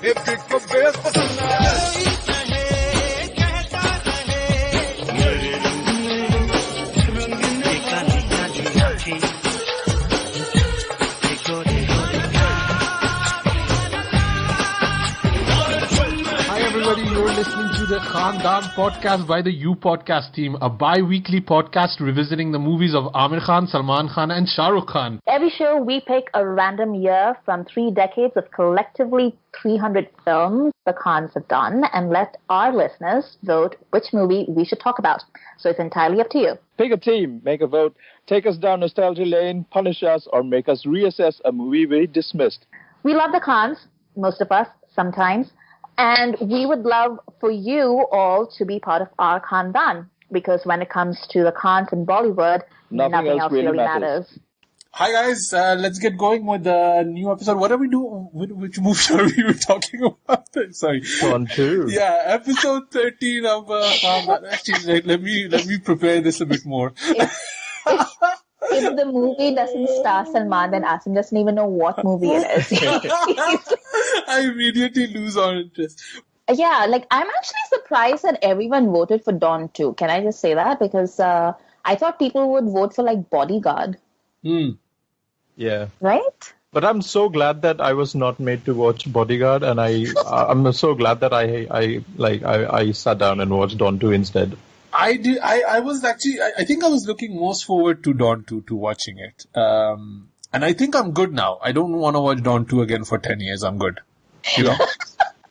You're listening to the Khandaan Podcast by the You Podcast team, a bi-weekly podcast revisiting the movies of Amir Khan, Salman Khan and Shahrukh Khan. Every show, we pick a random year from 3 decades of collectively 300 films the Khans have done and let our listeners vote which movie we should talk about. So it's entirely up to you. Pick a team, make a vote, take us down nostalgia lane, punish us, or make us reassess a movie we dismissed. We love the Khans, most of us, sometimes. And we would love for you all to be part of our Khandaan, because when it comes to the Khans in Bollywood, nothing else really matters. Hi guys, let's get going with the new episode. What are we doing? Which movie are we talking about? Sorry. Don 2. Yeah, episode 13 of actually, let me prepare this a bit more. If the movie doesn't star Salman, then Asim doesn't even know what movie it is. I immediately lose all interest. Yeah, like I'm actually surprised that everyone voted for Don 2. Can I just say that? Because I thought people would vote for like Bodyguard. Yeah. Right? But I'm so glad that I was not made to watch Bodyguard, and I'm so glad that I sat down and watched Don 2 instead. I did. I was actually. I think I was looking most forward to Don 2 to watching it. And I think I'm good now. I don't want to watch Don 2 again for 10 years. I'm good. You know.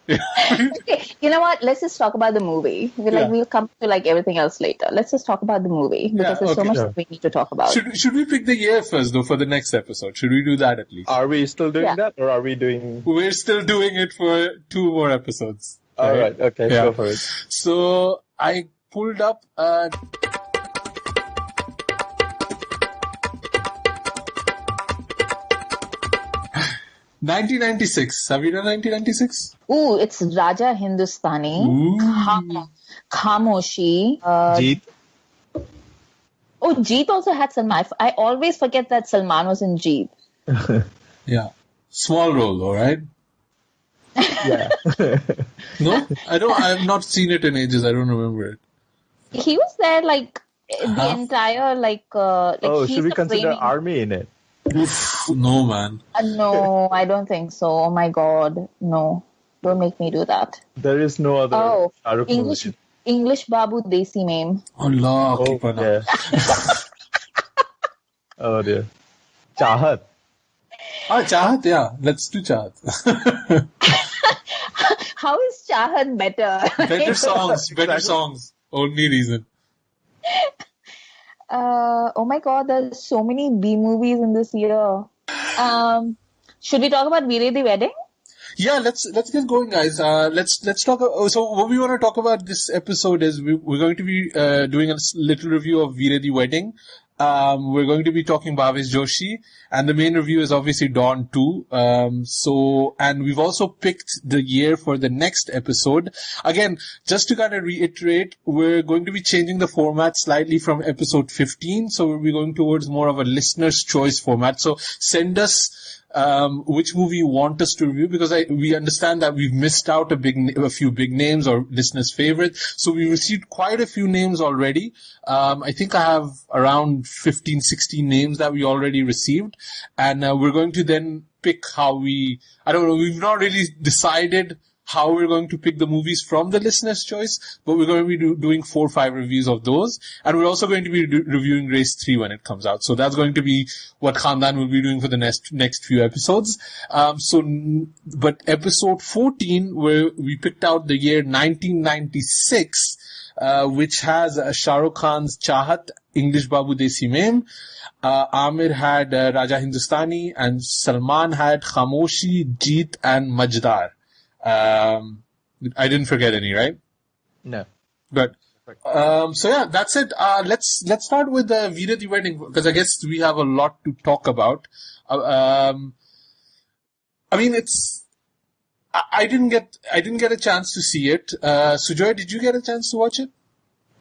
Okay, you know what? Let's just talk about the movie. We'll come to like everything else later. Let's just talk about the movie because there's so much that we need to talk about. Should we pick the year first though for the next episode? Should we do that at least? Are we still doing that, or are we doing? We're still doing it for 2 more episodes. All right. Okay. Yeah. Go for it. So I pulled up. 1996. Have you done 1996? Ooh, it's Raja Hindustani. Khamoshi. Jeet. Oh, Jeet also had Salman. I always forget that Salman was in Jeet. Yeah. Small role, though, right? Yeah. No? I have not seen it in ages. I don't remember it. He was there like the entire should we consider army in it? Oof, no, man. No, I don't think so. Oh my God, no! Don't make me do that. There is no other. Shahrukh movie. English Babu Desi Meme. Allah, yeah. Oh dear. Chahat. Chahat, yeah. Let's do Chahat. How is Chahat better? Better songs. Only reason. Oh my God, there's so many B movies in this year. Should we talk about Veere di Wedding? Yeah, let's get going, guys. Let's talk. So what we want to talk about this episode is we're going to be doing a little review of Veere di Wedding. We're going to be talking Bhavesh Joshi, and the main review is obviously Don 2. And we've also picked the year for the next episode. Again, just to kind of reiterate, we're going to be changing the format slightly from episode 15. So we'll be going towards more of a listener's choice format. So send us which movie you want us to review, because we understand that we've missed out a few big names or listeners' favorites. So we received quite a few names already. I think I have around 15, 16 names that we already received. And we're going to then pick we've not really decided how we're going to pick the movies from the listener's choice, but we're going to be doing 4 or 5 reviews of those. And we're also going to be reviewing Race 3 when it comes out. So that's going to be what Khandaan will be doing for the next few episodes. But episode 14, where we picked out the year 1996, which has Shahrukh Khan's Chahat, English Babu Desi Meme. Amir had Raja Hindustani, and Salman had Khamoshi, Jeet, and Majdar. I didn't forget any, right? No. Good. So yeah, that's it. Let's start with the Veere di Wedding, because I guess we have a lot to talk about. I mean, I didn't get a chance to see it. Sujoy, did you get a chance to watch it?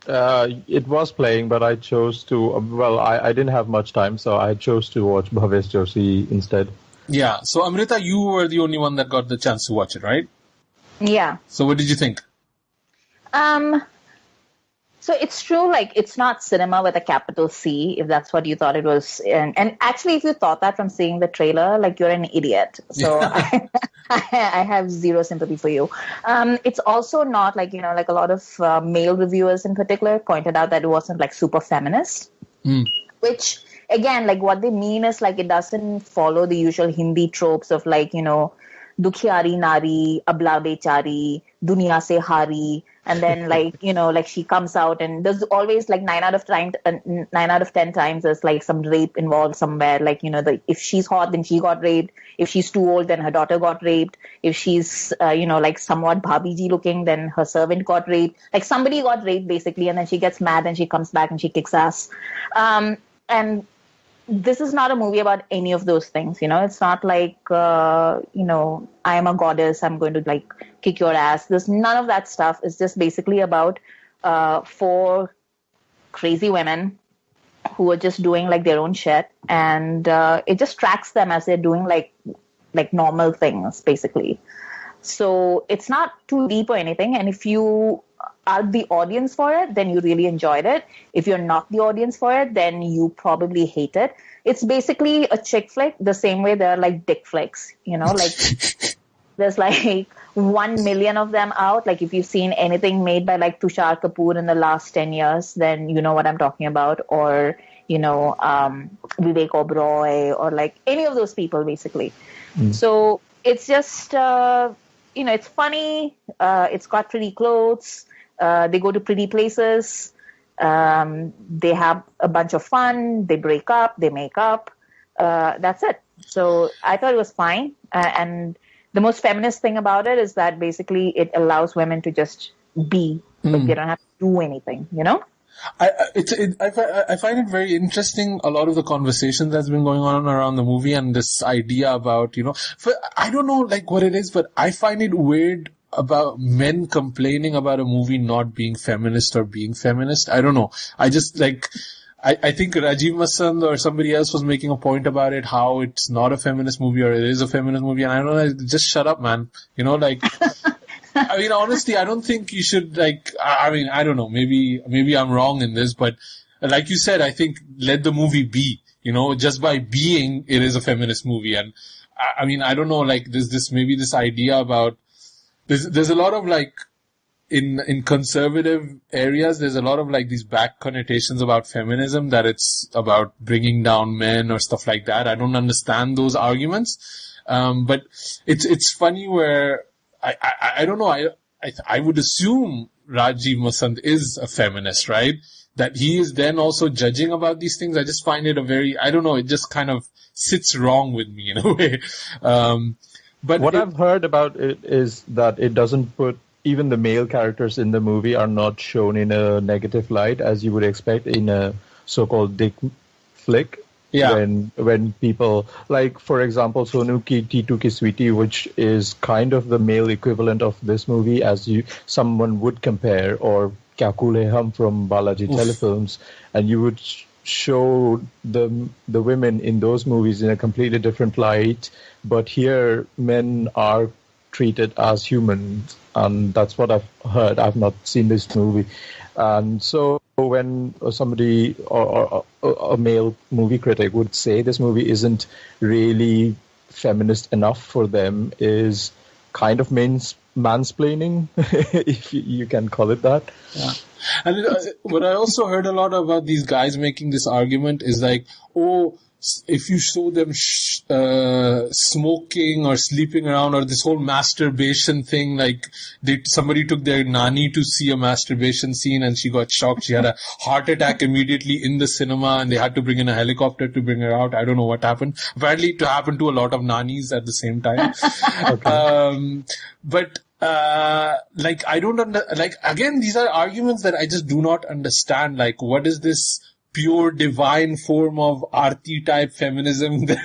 It was playing, but I chose to. I didn't have much time, so I chose to watch Bhavesh Joshi instead. Yeah. So Amrita, you were the only one that got the chance to watch it, right? Yeah. So what did you think? So it's true, like, it's not cinema with a capital C, if that's what you thought it was. And actually, if you thought that from seeing the trailer, like, you're an idiot. So I have zero sympathy for you. It's also not like, like a lot of male reviewers in particular pointed out that it wasn't like super feminist, which again, like what they mean is like it doesn't follow the usual Hindi tropes of like, Dukhyari Nari, Abla Bechari, Duniya Se Hari. And then, like, like she comes out and there's always like 9 out of 10 times there's like some rape involved somewhere. Like, if she's hot, then she got raped. If she's too old, then her daughter got raped. If she's, like somewhat Bhabiji looking, then her servant got raped. Like somebody got raped basically. And then she gets mad and she comes back and she kicks ass. And this is not a movie about any of those things. It's not like, I am a goddess, I'm going to like kick your ass. There's none of that stuff. It's just basically about 4 crazy women who are just doing like their own shit. And it just tracks them as they're doing like normal things, basically. So it's not too deep or anything. And if you are the audience for it, then you really enjoyed it. If you're not the audience for it, then you probably hate it. It's basically a chick flick, the same way there are like dick flicks, like there's like 1 million of them out. Like if you've seen anything made by like Tushar Kapoor in the last 10 years, then you know what I'm talking about. Or, Vivek Oberoi or like any of those people basically. So it's just, it's funny. It's got pretty clothes. They go to pretty places. They have a bunch of fun. They break up. They make up. That's it. So I thought it was fine. And the most feminist thing about it is that basically it allows women to just be. Like they don't have to do anything, I find it very interesting, a lot of the conversation that's been going on around the movie and this idea about, I don't know like what it is, but I find it weird about men complaining about a movie not being feminist or being feminist. I don't know. I just like, I think Rajiv Masand or somebody else was making a point about it, how it's not a feminist movie or it is a feminist movie. And I don't know, just shut up, man. Like, I mean, honestly, I don't think you should like, I don't know, maybe I'm wrong in this, but like you said, I think let the movie be, just by being, it is a feminist movie. And I don't know, like there's this idea about, there's a lot of like, in conservative areas, there's a lot of like these back connotations about feminism, that it's about bringing down men or stuff like that. I don't understand those arguments. But it's funny where, I don't know, I would assume Rajiv Masand is a feminist, right? That he is then also judging about these things. I just find it I don't know, it just kind of sits wrong with me in a way. But what I've heard about it is that it doesn't put, even the male characters in the movie are not shown in a negative light, as you would expect in a so-called dick flick. Yeah. When people, like, for example, Sonu Ki Titu Ki Sweetie, which is kind of the male equivalent of this movie, as someone would compare, or Kya Kool Hai Hum from Balaji Telefilms, and you would show the women in those movies in a completely different light, but here men are treated as humans, and that's what I've heard. I've not seen this movie, and so when somebody or a male movie critic would say this movie isn't really feminist enough for them, is kind of mansplaining, if you can call it that. Yeah. And what I also heard a lot about these guys making this argument is like, oh, if you show them smoking or sleeping around, or this whole masturbation thing, like somebody took their nani to see a masturbation scene and she got shocked. She had a heart attack immediately in the cinema and they had to bring in a helicopter to bring her out. I don't know what happened. Apparently it happened to a lot of nanis at the same time. But I don't again, these are arguments that I just do not understand. Like, what is this pure divine form of Aarti type feminism? There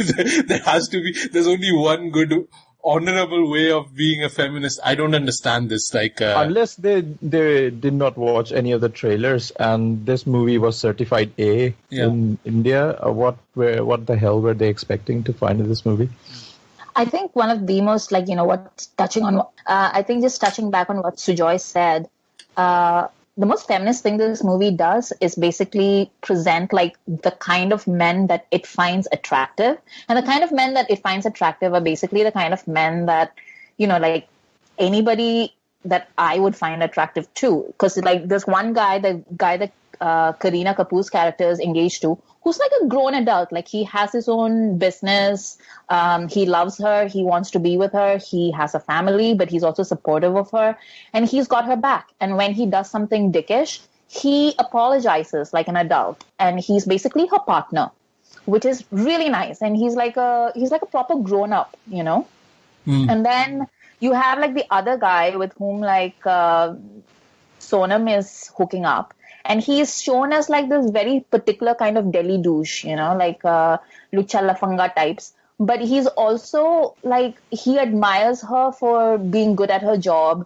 has to be, there's only one good, honorable way of being a feminist. I don't understand this. Unless they did not watch any of the trailers and this movie was certified A in India, what the hell were they expecting to find in this movie? I think one of the most, like, I think just touching back on what Sujoy said, the most feminist thing this movie does is basically present like the kind of men that it finds attractive. And the kind of men that it finds attractive are basically the kind of men that, like anybody that I would find attractive too. Because like there's one guy, the guy that Kareena Kapoor's character is engaged to, who's like a grown adult. Like he has his own business. He loves her. He wants to be with her. He has a family, but he's also supportive of her. And he's got her back. And when he does something dickish, he apologizes like an adult. And he's basically her partner, which is really nice. And he's like a proper grown up, And then you have like the other guy with whom like Sonam is hooking up. And he is shown as like this very particular kind of Delhi douche, like Lucha Lafanga types. But he's also like, he admires her for being good at her job.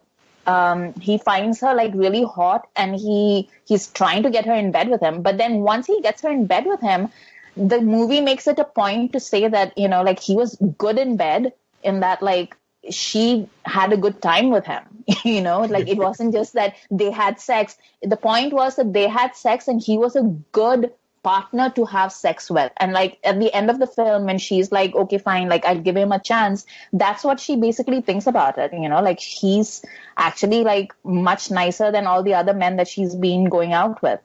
He finds her like really hot and he's trying to get her in bed with him. But then once he gets her in bed with him, the movie makes it a point to say that, like he was good in bed in that like, she had a good time with him, like it wasn't just that they had sex. The point was that they had sex and he was a good partner to have sex with. And like at the end of the film, when she's like, okay, fine, like I'll give him a chance. That's what she basically thinks about it. Like he's actually like much nicer than all the other men that she's been going out with.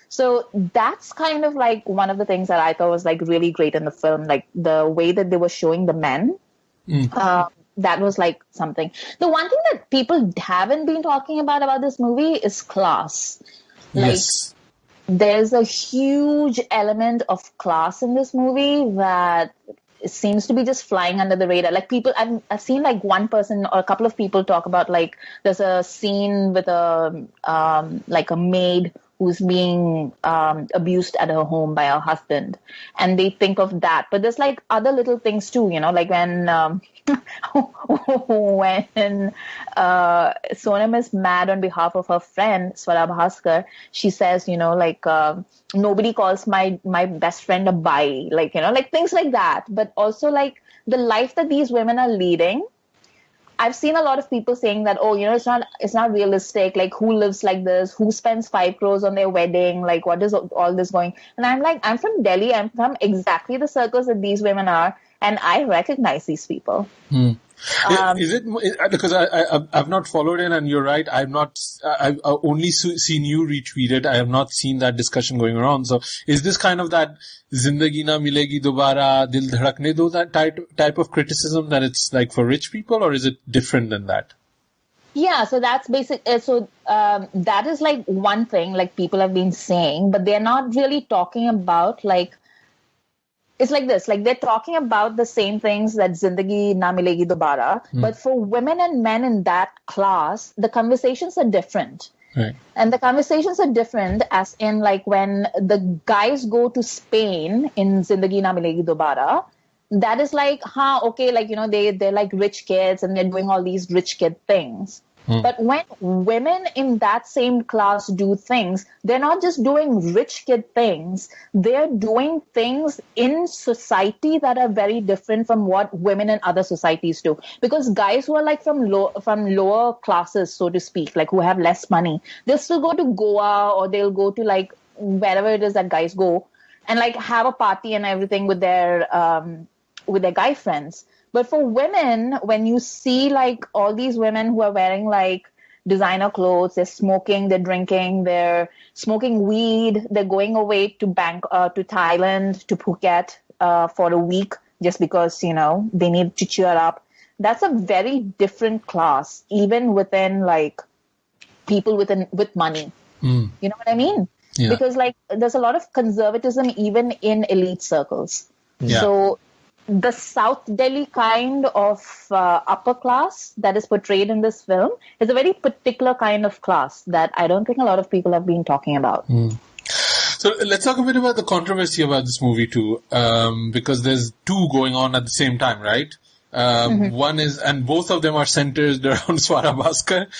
So that's kind of like one of the things that I thought was like really great in the film, like the way that they were showing the men. That was like something. The one thing that people haven't been talking about this movie is class. Like, yes. There's a huge element of class in this movie that seems to be just flying under the radar. Like people, I've seen like one person or a couple of people talk about like there's a scene with like a maid who's being abused at her home by her husband, and they think of that. But there's like other little things too, like when Sonam is mad on behalf of her friend Swara Bhaskar, she says, like nobody calls my best friend a bai, like like things like that. But also like the life that these women are leading. I've seen a lot of people saying that, it's not realistic. Like, who lives like this? Who spends 5 crores on their wedding? Like, what is all this going? And I'm like, I'm from Delhi. I'm from exactly the circles that these women are. And I recognize these people. Is it because I've not followed it, and you're right. I've only seen you retweet it. I have not seen that discussion going around. So is this kind of that Zindagi Na Milegi Dobara, Dil Dhadakne Do, that type of criticism that it's like for rich people, or is it different than that? Yeah, so that's basic. That is like one thing like people have been saying, but they're not really talking about like. It's like this, like they're talking about the same things that Zindagi Na Milegi Dobara, but for women and men in that class, the conversations are different. Right. And the conversations are different as in like when the guys go to Spain in Zindagi Na Milegi Dobara, that is like, okay, like, they're like rich kids and they're doing all these rich kid things. But when women in that same class do things, they're not just doing rich kid things. They're doing things in society that are very different from what women in other societies do. Because guys who are like from lower classes, so to speak, like who have less money, they'll still go to Goa or they'll go to like wherever it is that guys go and like have a party and everything with their guy friends. But for women, when you see like all these women who are wearing like designer clothes, they're smoking, they're drinking, they're smoking weed, they're going away to Thailand, to Phuket for a week just because, they need to cheer up. That's a very different class, even within like people with money. You know what I mean? Yeah. Because like there's a lot of conservatism even in elite circles. Yeah. So the South Delhi kind of upper class that is portrayed in this film is a very particular kind of class that I don't think a lot of people have been talking about. So let's talk a bit about the controversy about this movie too, because there's two going on at the same time, right? One is, and both of them are centered around Swara Bhaskar.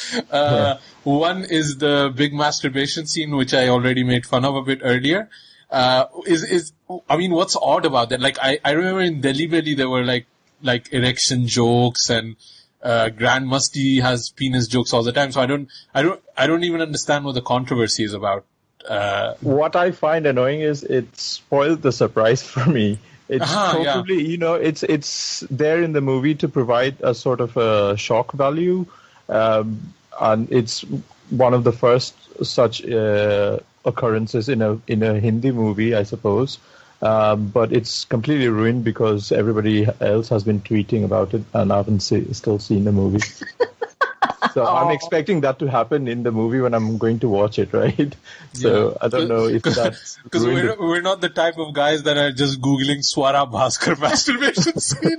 One is the big masturbation scene, which I already made fun of a bit earlier. What's odd about that? Like, I remember in Delhi Belly, there were like like erection jokes, and Grand Musty has penis jokes all the time. So I don't even understand what the controversy is about. What I find annoying is it spoiled the surprise for me. It's probably, it's there in the movie to provide a sort of a shock value. And it's one of the first such occurrences in a Hindi movie, I suppose. But it's completely ruined because everybody else has been tweeting about it, and I haven't still seen the movie. So I'm expecting that to happen in the movie when I'm going to watch it, right? So I don't know if that's... Because we're not the type of guys that are just Googling Swara Bhaskar masturbation scene.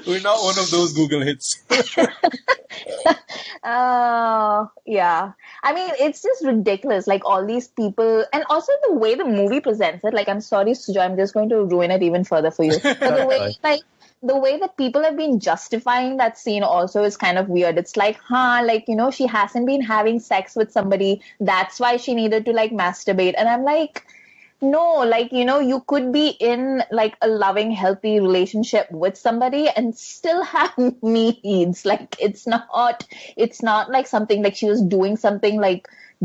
We're not one of those Google hits. Oh, yeah. I mean, it's just ridiculous. Like, all these people, and also the way the movie presents it. Like, I'm sorry, Sujoy, I'm just going to ruin it even further for you. But the way that people have been justifying that scene also is kind of weird. It's like, she hasn't been having sex with somebody. That's why she needed to, masturbate. And I'm like, no, you could be in, a loving, healthy relationship with somebody and still have needs. It's not like something like she was doing something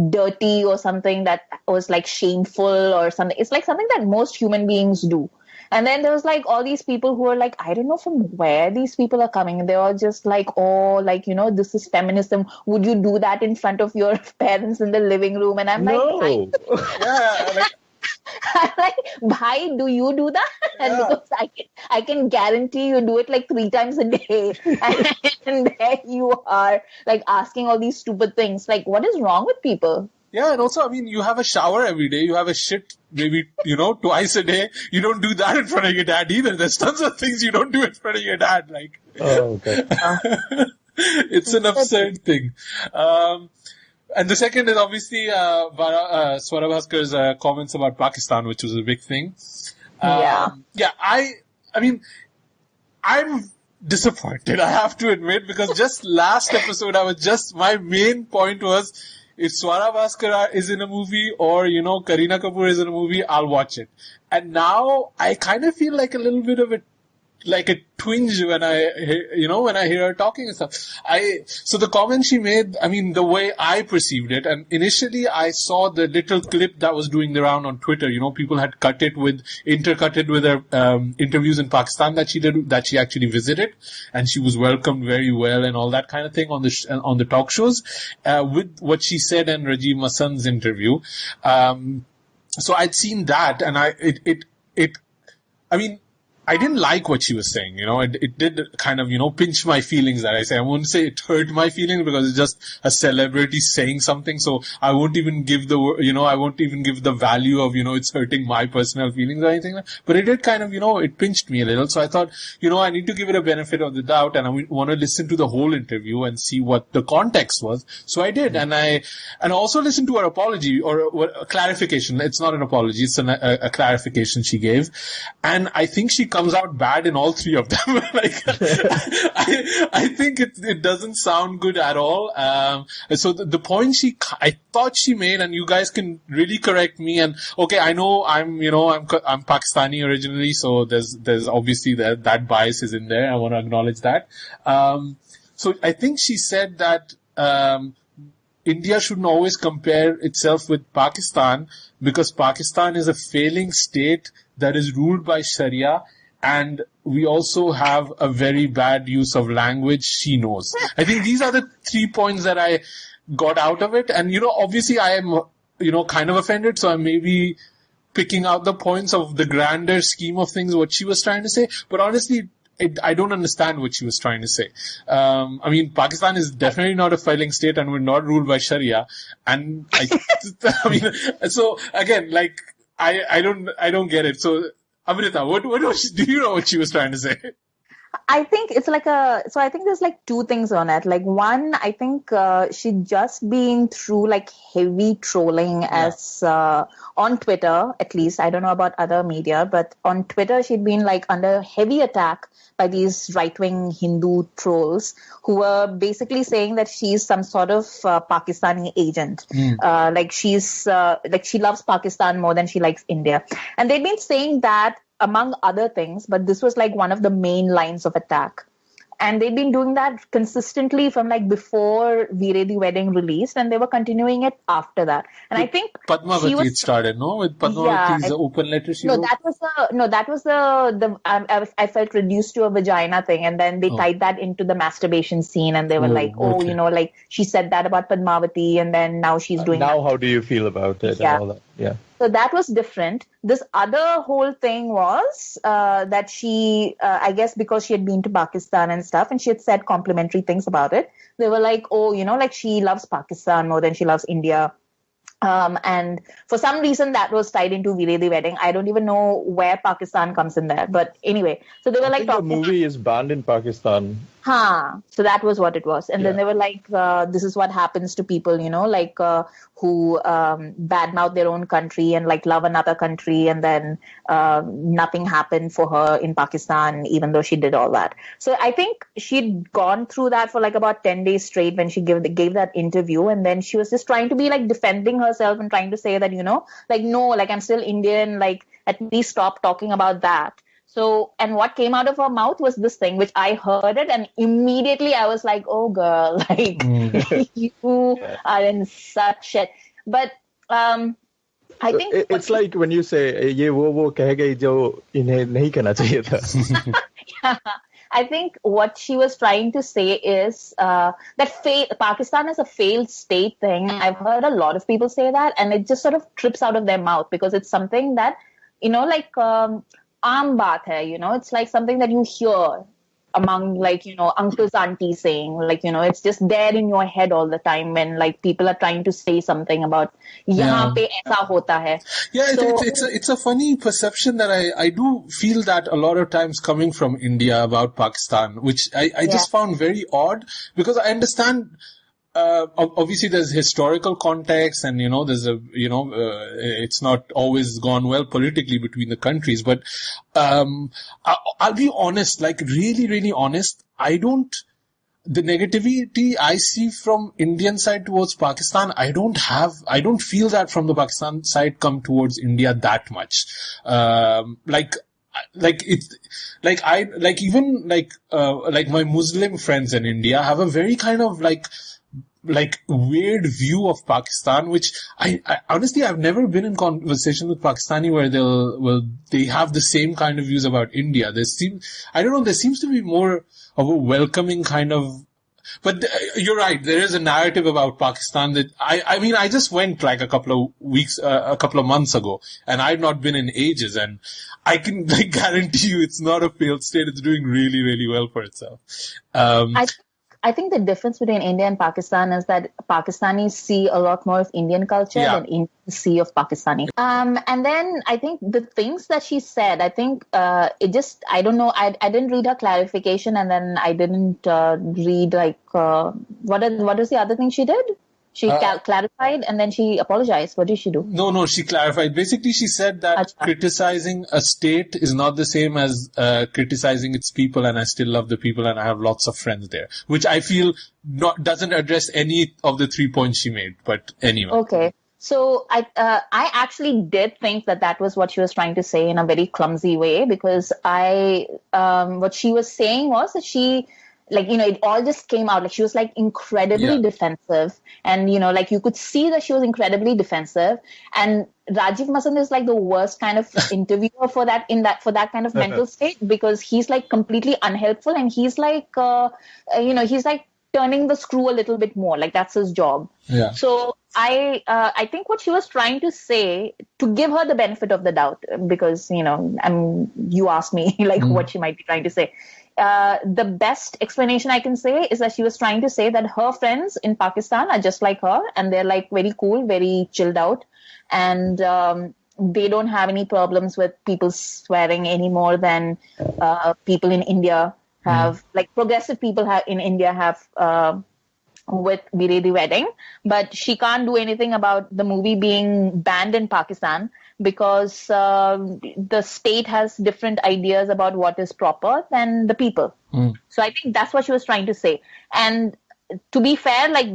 dirty or something that was shameful or something. It's something that most human beings do. And then there was all these people who are I don't know from where these people are coming. They're all just this is feminism. Would you do that in front of your parents in the living room? And I'm no. I'm like, bhai, do you do that? Yeah. Because I can guarantee you do it 3 times a day. And there you are asking all these stupid things. What is wrong with people? Yeah, and also, I mean, you have a shower every day. You have a shit maybe, twice a day. You don't do that in front of your dad either. There's tons of things you don't do in front of your dad. Oh, okay. It's an absurd thing. And the second is obviously Swara Bhaskar's comments about Pakistan, which was a big thing. Yeah, I mean, I'm disappointed, I have to admit, because just last episode, my main point was, if Swara Bhaskar is in a movie or, Kareena Kapoor is in a movie, I'll watch it. And now I kind of feel like a little bit of a twinge when I hear her talking and stuff. So the comment she made, I mean, the way I perceived it, and initially I saw the little clip that was doing the round on Twitter. People had intercut it with her interviews in Pakistan that she did, that she actually visited, and she was welcomed very well and all that kind of thing on the talk shows, with what she said in Rajiv Masan's interview. So I'd seen that, and I didn't like what she was saying, it did kind of, pinch my feelings that I say. I won't say it hurt my feelings because it's just a celebrity saying something. So I won't even give the value of, it's hurting my personal feelings or anything. But it did kind of, it pinched me a little. So I thought, I need to give it a benefit of the doubt, and I want to listen to the whole interview and see what the context was. So I did. And I also listened to her apology or a clarification. It's not an apology. It's a clarification she gave. And I think she comes out bad in all 3 of them. I think it doesn't sound good at all. So the point I thought she made, and you guys can really correct me. And okay, I know I'm Pakistani originally, so there's obviously that bias is in there. I want to acknowledge that. So I think she said that India shouldn't always compare itself with Pakistan because Pakistan is a failing state that is ruled by Sharia. And we also have a very bad use of language, she knows. I think these are the 3 points that I got out of it. And, obviously I am, kind of offended. So I may be picking out the points of the grander scheme of things, what she was trying to say. But honestly, I don't understand what she was trying to say. Pakistan is definitely not a failing state and we're not ruled by Sharia. And so again, I don't get it. So, Amrita, do you know what she was trying to say? I think it's I think there's 2 things on it. One, I think she'd just been through heavy trolling as on Twitter, at least. I don't know about other media, but on Twitter she'd been under heavy attack by these right-wing Hindu trolls who were basically saying that she's some sort of Pakistani agent. She loves Pakistan more than she likes India. And they've been saying that among other things, but this was like one of the main lines of attack. And they'd been doing that consistently from like before Veere di Wedding released, and they were continuing it after that. And I think Padmavati it started, no? With Padmavati's open letter she wrote? That was the I felt reduced to a vagina thing, and then they tied that into the masturbation scene, and they were like she said that about Padmavati, and then now she's doing now that. How do you feel about it? Yeah. And all that? Yeah. So that was different. This other whole thing was that she, I guess because she had been to Pakistan and stuff, and she had said complimentary things about it. They were like, like she loves Pakistan more than she loves India. And for some reason that was tied into Veere di Wedding. I don't even know where Pakistan comes in there. But anyway, so they were like talking. The movie is banned in Pakistan. So that was what it was. And then they were like, this is what happens to people, who badmouth their own country and like love another country. And then nothing happened for her in Pakistan, even though she did all that. So I think she'd gone through that for like about 10 days straight when she gave that interview. And then she was just trying to be like defending herself and trying to say that, no, like I'm still Indian, like at least stop talking about that. So, and what came out of her mouth was this thing, which I heard it, and immediately I was like, oh girl, like, you are in such shit. But I think... It's like when you say, ye wo keh gayi jo inhe nahi kehna chahiye tha. Yeah. I think what she was trying to say is that Pakistan is a failed state thing. I've heard a lot of people say that, and it just sort of trips out of their mouth because it's something that, like... aam baat hai, it's like something that you hear among like, uncles, aunties saying, like, it's just there in your head all the time when like people are trying to say something about yahan pe aisa hota hai. Yeah, it's a funny perception that I do feel that a lot of times coming from India about Pakistan, which I just found very odd because I understand obviously there's historical context and, there's it's not always gone well politically between the countries. But I'll be honest, like really, really honest. The negativity I see from Indian side towards Pakistan, I don't feel that from the Pakistan side come towards India that much. Like my Muslim friends in India have a very kind of like weird view of Pakistan, which I honestly I've never been in conversation with Pakistani where they have the same kind of views about India. There seems to be more of a welcoming kind of. But you're right. There is a narrative about Pakistan that I just went like a couple of months ago, and I've not been in ages, and I can like guarantee you it's not a failed state. It's doing really, really well for itself. I think the difference between India and Pakistan is that Pakistanis see a lot more of Indian culture than Indians see of Pakistani. And then I think the things that she said, I think I don't know, I didn't read her clarification, and then I didn't read like, what is the other thing she did? She clarified and then she apologized. What did she do? No, she clarified. Basically, she said that criticizing a state is not the same as criticizing its people, and I still love the people and I have lots of friends there, which I feel doesn't address any of the 3 points she made. But anyway. Okay. So I actually did think that was what she was trying to say in a very clumsy way, because what she was saying was that she... it all just came out. Like, she was, like, incredibly defensive. And, like, you could see that she was incredibly defensive. And Rajiv Masand is, like, the worst kind of interviewer for that kind of mental state, because he's, like, completely unhelpful. And he's, like, he's, like, turning the screw a little bit more. Like, that's his job. Yeah. So I think what she was trying to say, to give her the benefit of the doubt, because, you asked me, like, what she might be trying to say. The best explanation I can say is that she was trying to say that her friends in Pakistan are just like her, and they're like very cool, very chilled out, and they don't have any problems with people swearing any more than people in India have, like progressive people in India have with Veere di Wedding. But she can't do anything about the movie being banned in Pakistan, because the state has different ideas about what is proper than the people. So I think that's what she was trying to say. And to be fair, like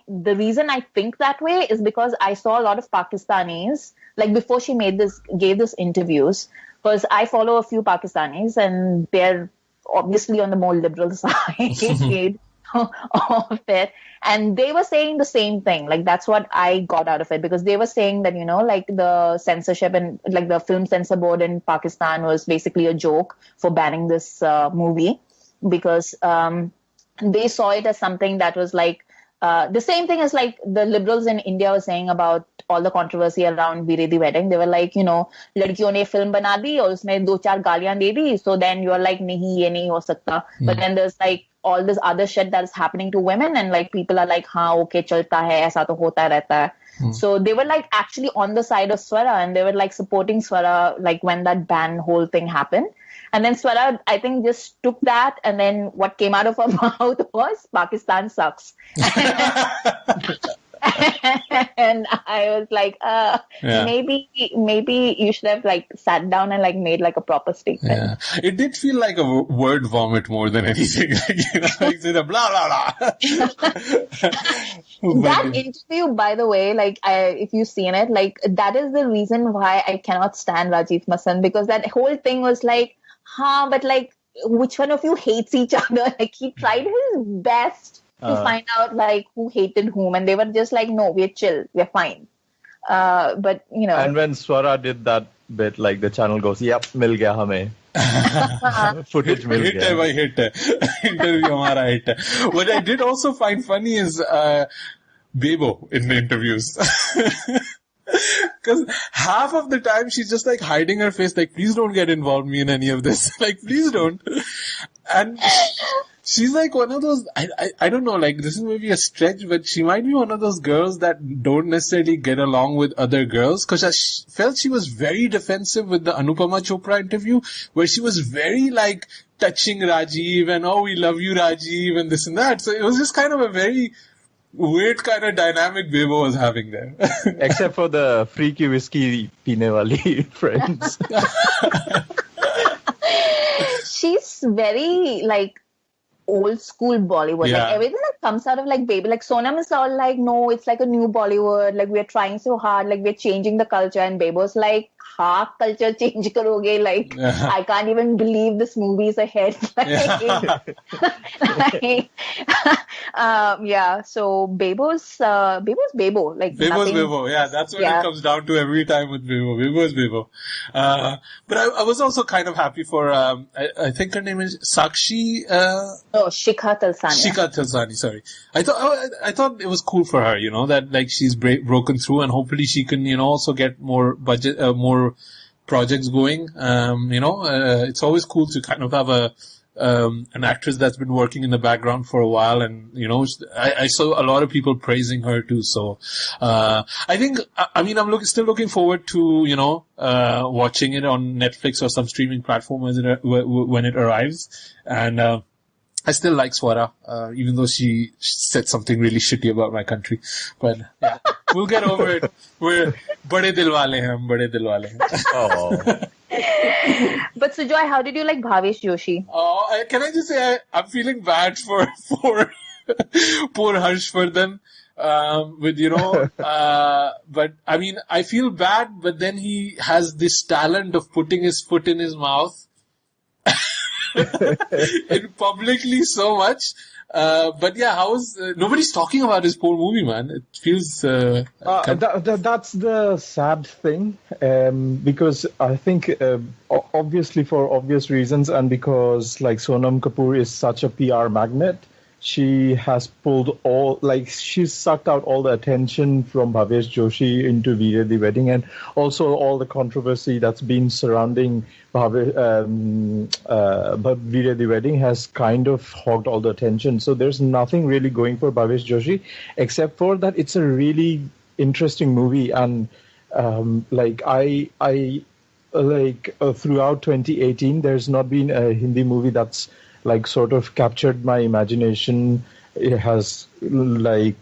the reason I think that way is because I saw a lot of Pakistanis, like before she gave this interviews, because I follow a few Pakistanis and they're obviously on the more liberal side of it. And they were saying the same thing. Like, that's what I got out of it, because they were saying that, like the censorship and like the film censor board in Pakistan was basically a joke for banning this movie, because they saw it as something that was like the same thing as like the liberals in India were saying about all the controversy around Veere di Wedding. They were like, ladkiyon ne film bana di aur usme 2-4 gaaliyan de di, so then you're like, nahi, ye nahi ho sakta. But then there's like all this other shit that is happening to women, and like people are like, हाँ okay चलता है, ऐसा तो होता रहता है. So they were like actually on the side of Swara, and they were like supporting Swara like when that ban whole thing happened. And then Swara, I think, just took that, and then what came out of her mouth was Pakistan sucks. And I was like, maybe you should have like sat down and like made like a proper statement. Yeah. It did feel like a word vomit more than anything. Like blah blah blah. That interview, by the way, like if you've seen it, like that is the reason why I cannot stand Rajiv Masand, because that whole thing was like, but like which one of you hates each other? Like he tried his best to find out like who hated whom, and they were just like, no, we're chill, we're fine. But and when Swara did that bit, like the channel goes, yep, mil gaya hame. Footage mil gaya. Hit hai bhai, hit hai. Interview hamara hit hai. What I did also find funny is Bebo in the interviews. Because half of the time she's just like hiding her face, like, please don't get involved me in any of this. Like, please don't. And she's like one of those, I don't know, like this is maybe a stretch, but she might be one of those girls that don't necessarily get along with other girls, because I felt she was very defensive with the Anupama Chopra interview, where she was very like touching Rajiv and, oh, we love you, Rajiv, and this and that. So it was just kind of a very weird kind of dynamic Bebo was having there. Except for the freaky whiskey peene wali friends. She's very like old school Bollywood. Yeah. Like everything that comes out of like Baby, like Sonam is all like, no, it's like a new Bollywood, like we're trying so hard, like we're changing the culture, and Bebo's like, ha, culture change karoge, like I can't even believe this movie is ahead. So Bebo's Bebo, like Bebo's Bebo, yeah, that's what it comes down to every time with Bebo. Bebo's Bebo. But I was also kind of happy for I think her name is Sakshi. Shikha Talsani. Shikha Talsani, sorry. I thought it was cool for her, that like she's broken through, and hopefully she can, also get more budget, more projects going. It's always cool to kind of have an actress that's been working in the background for a while, and I saw a lot of people praising her too. So I think I'm still looking forward to watching it on Netflix or some streaming platform when it arrives. And I still like Swara, even though she said something really shitty about my country. But yeah, we'll get over it. We're bade dil wale hain, hum bade dil wale hain. Oh. But Sujoy, how did you like Bhavesh Joshi? Oh, can I just say I'm feeling bad for poor Harshvardhan. But I mean, I feel bad, but then he has this talent of putting his foot in his mouth in publicly so much. But yeah, nobody's talking about his poor movie, man. It feels that's the sad thing, because I think obviously for obvious reasons, and because like Sonam Kapoor is such a PR magnet, she has she's sucked out all the attention from Bhavesh Joshi into Veere di Wedding, and also all the controversy that's been surrounding Veere di Wedding has kind of hogged all the attention. So there's nothing really going for Bhavesh Joshi, except for that it's a really interesting movie, and throughout 2018, there's not been a Hindi movie that's like sort of captured my imagination. It has I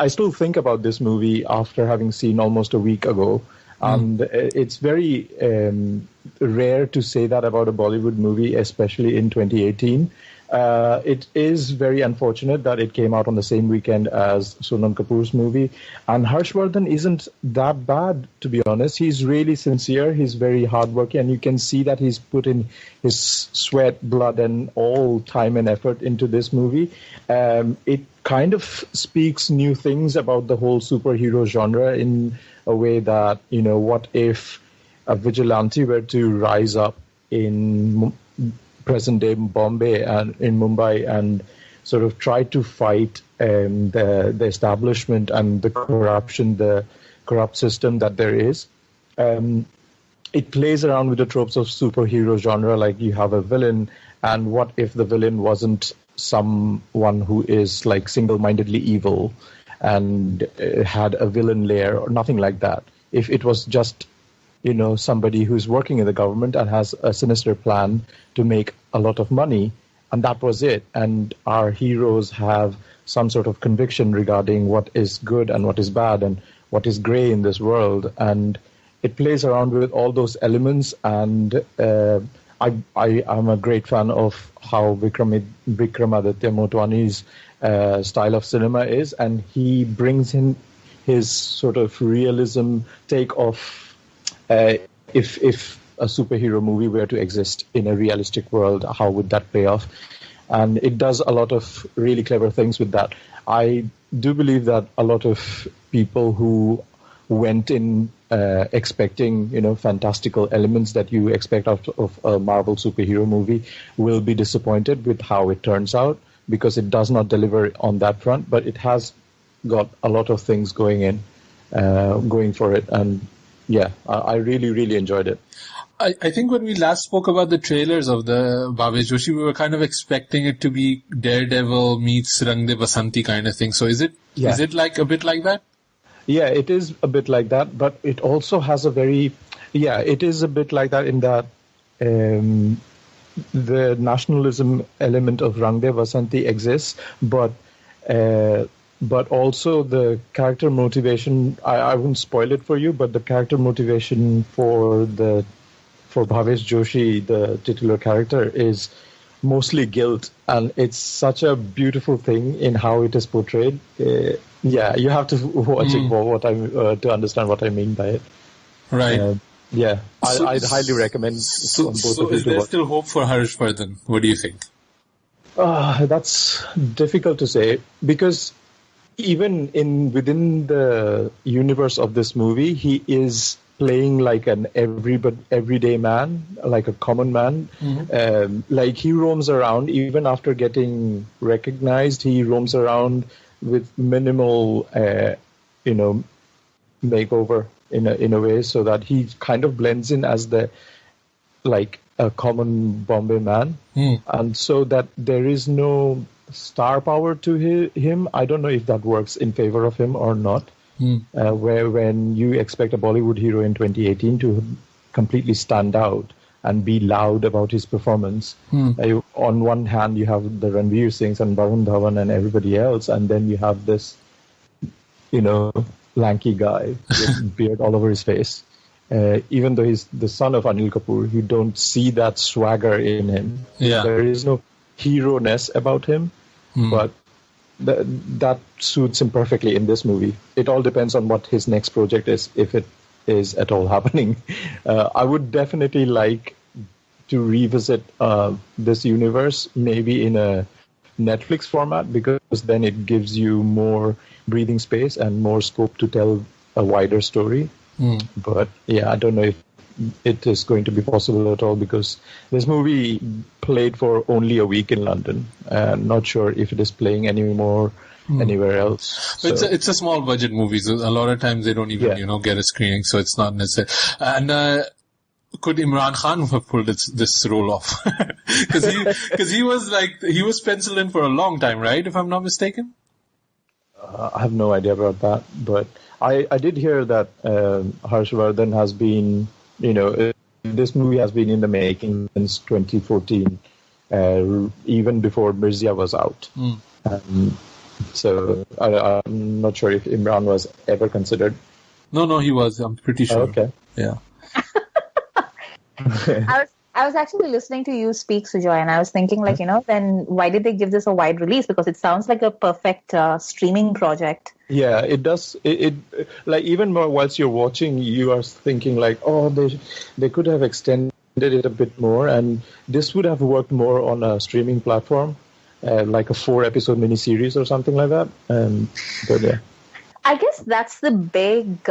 still think about this movie after having seen almost a week ago. And it's very rare to say that about a Bollywood movie, especially in 2018. It is very unfortunate that it came out on the same weekend as Sonam Kapoor's movie. And Harshvardhan isn't that bad, to be honest. He's really sincere. He's very hardworking. And you can see that he's put in his sweat, blood, and all time and effort into this movie. It kind of speaks new things about the whole superhero genre in a way that, what if a vigilante were to rise up in present-day Bombay and in Mumbai and sort of try to fight the establishment and the corruption, the corrupt system that there is. It plays around with the tropes of superhero genre, like you have a villain, and what if the villain wasn't someone who is like single-mindedly evil and had a villain lair or nothing like that. If it was just somebody who's working in the government and has a sinister plan to make a lot of money, and that was it. And our heroes have some sort of conviction regarding what is good and what is bad and what is gray in this world. And it plays around with all those elements. And I'm a great fan of how Vikramaditya Motwani's style of cinema is, and he brings in his sort of realism take of if a superhero movie were to exist in a realistic world, how would that play off? And it does a lot of really clever things with that. I do believe that a lot of people who went in expecting, fantastical elements that you expect out of a Marvel superhero movie will be disappointed with how it turns out, because it does not deliver on that front, but it has got a lot of things going for it. And yeah, I really, really enjoyed it. I think when we last spoke about the trailers of the Bhavesh Joshi, we were kind of expecting it to be Daredevil meets Rang De Basanti kind of thing. So is it like a bit like that? Yeah, it is a bit like that, but it also has it is a bit like that in that the nationalism element of Rang De Basanti exists, but also the character motivation, I wouldn't spoil it for you, but the character motivation for Bhavesh Joshi, the titular character, is mostly guilt, and it's such a beautiful thing in how it is portrayed. You have to watch it for to understand what I mean by it. Right. I'd highly recommend. So is there still hope for Harshvardhan? What do you think? That's difficult to say, because even within the universe of this movie, he is playing like an everyday man, like a common man. Mm-hmm. Like he roams around, even after getting recognized, he roams around with minimal, makeover in a way, so that he kind of blends in as a common Bombay man. And so that there is no star power to him. I don't know if that works in favor of him or not. Where when you expect a Bollywood hero in 2018 to completely stand out and be loud about his performance, on one hand you have the Ranveer Singhs and Varun Dhawan and everybody else, and then you have this, lanky guy with beard all over his face. Even though he's the son of Anil Kapoor, you don't see that swagger in him. Yeah. There is no hero-ness about him, but that suits him perfectly in this movie. It all depends on what his next project is, if it is at all happening. I would definitely like to revisit this universe, maybe in a Netflix format, because then it gives you more breathing space and more scope to tell a wider story. But yeah, I don't know if it is going to be possible at all, because this movie played for only a week in London. Not sure if it is playing anymore anywhere else. So. It's a small budget movie, so a lot of times they don't even get a screening, so it's not necessary. And could Imran Khan have pulled this role off? Because he was penciled in for a long time, right? If I'm not mistaken. I have no idea about that, but I did hear that Harshvardhan has been, this movie has been in the making since 2014, even before Mirzia was out. So I'm not sure if Imran was ever considered. No, he was. I'm pretty sure. Okay. Yeah. I was actually listening to you speak, Sujoy, and I was thinking, like, then why did they give this a wide release? Because it sounds like a perfect streaming project. Yeah, it does. It like even more whilst you're watching, you are thinking like, oh, they could have extended it a bit more, and this would have worked more on a streaming platform, like a 4-episode miniseries or something like that. But yeah, I guess that's the big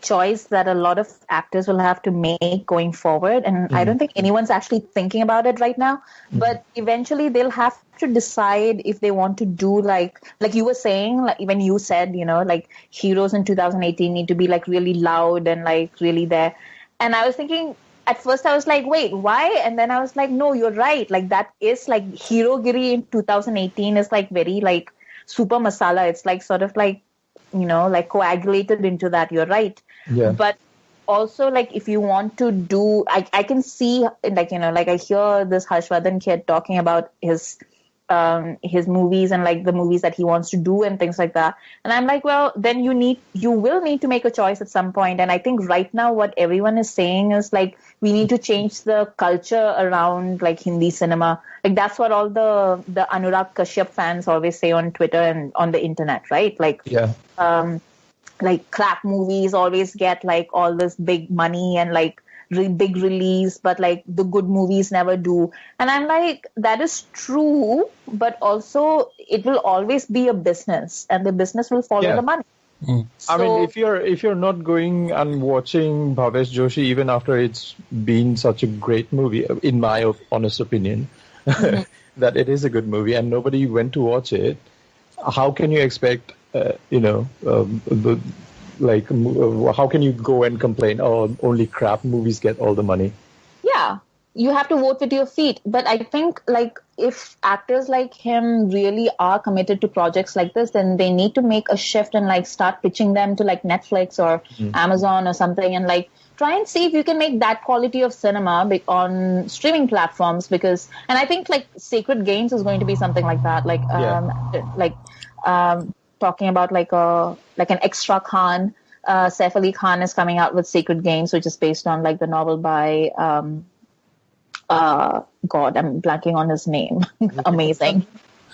choice that a lot of actors will have to make going forward, and I don't think anyone's actually thinking about it right now. But eventually, they'll have to decide if they want to do like you were saying, like when you said, like heroes in 2018 need to be like really loud and like really there. And I was thinking. At first, I was like, wait, why? And then I was like, no, you're right. Like, that is like Herogiri in 2018 is like very like super masala. It's like sort of like, like coagulated into that. You're right. Yeah. But also, like, if you want to do, I can see, like, like I hear this Harshvardhan kid talking about his movies and like the movies that he wants to do and things like that. And I'm like, well, then you will need to make a choice at some point. And I think right now what everyone is saying is like, we need to change the culture around like Hindi cinema. Like that's what all the Anurag Kashyap fans always say on Twitter and on the internet, right? Like, like crap movies always get like all this big money and like big release, but like the good movies never do. And I'm like, that is true, but also it will always be a business, and the business will follow the money. So, I mean, if you're not going and watching Bhavesh Joshi even after it's been such a great movie, in my honest opinion, that it is a good movie, and nobody went to watch it, how can you expect, how can you go and complain, oh, only crap movies get all the money? Yeah, you have to vote with your feet. But I think like if actors like him really are committed to projects like this, then they need to make a shift and like start pitching them to like Netflix or Amazon or something, and like try and see if you can make that quality of cinema on streaming platforms. And I think like Sacred Games is going to be something like that. Talking about like an extra Khan, Saif Ali Khan is coming out with Sacred Games, which is based on like the novel by God, I'm blanking on his name. Amazing.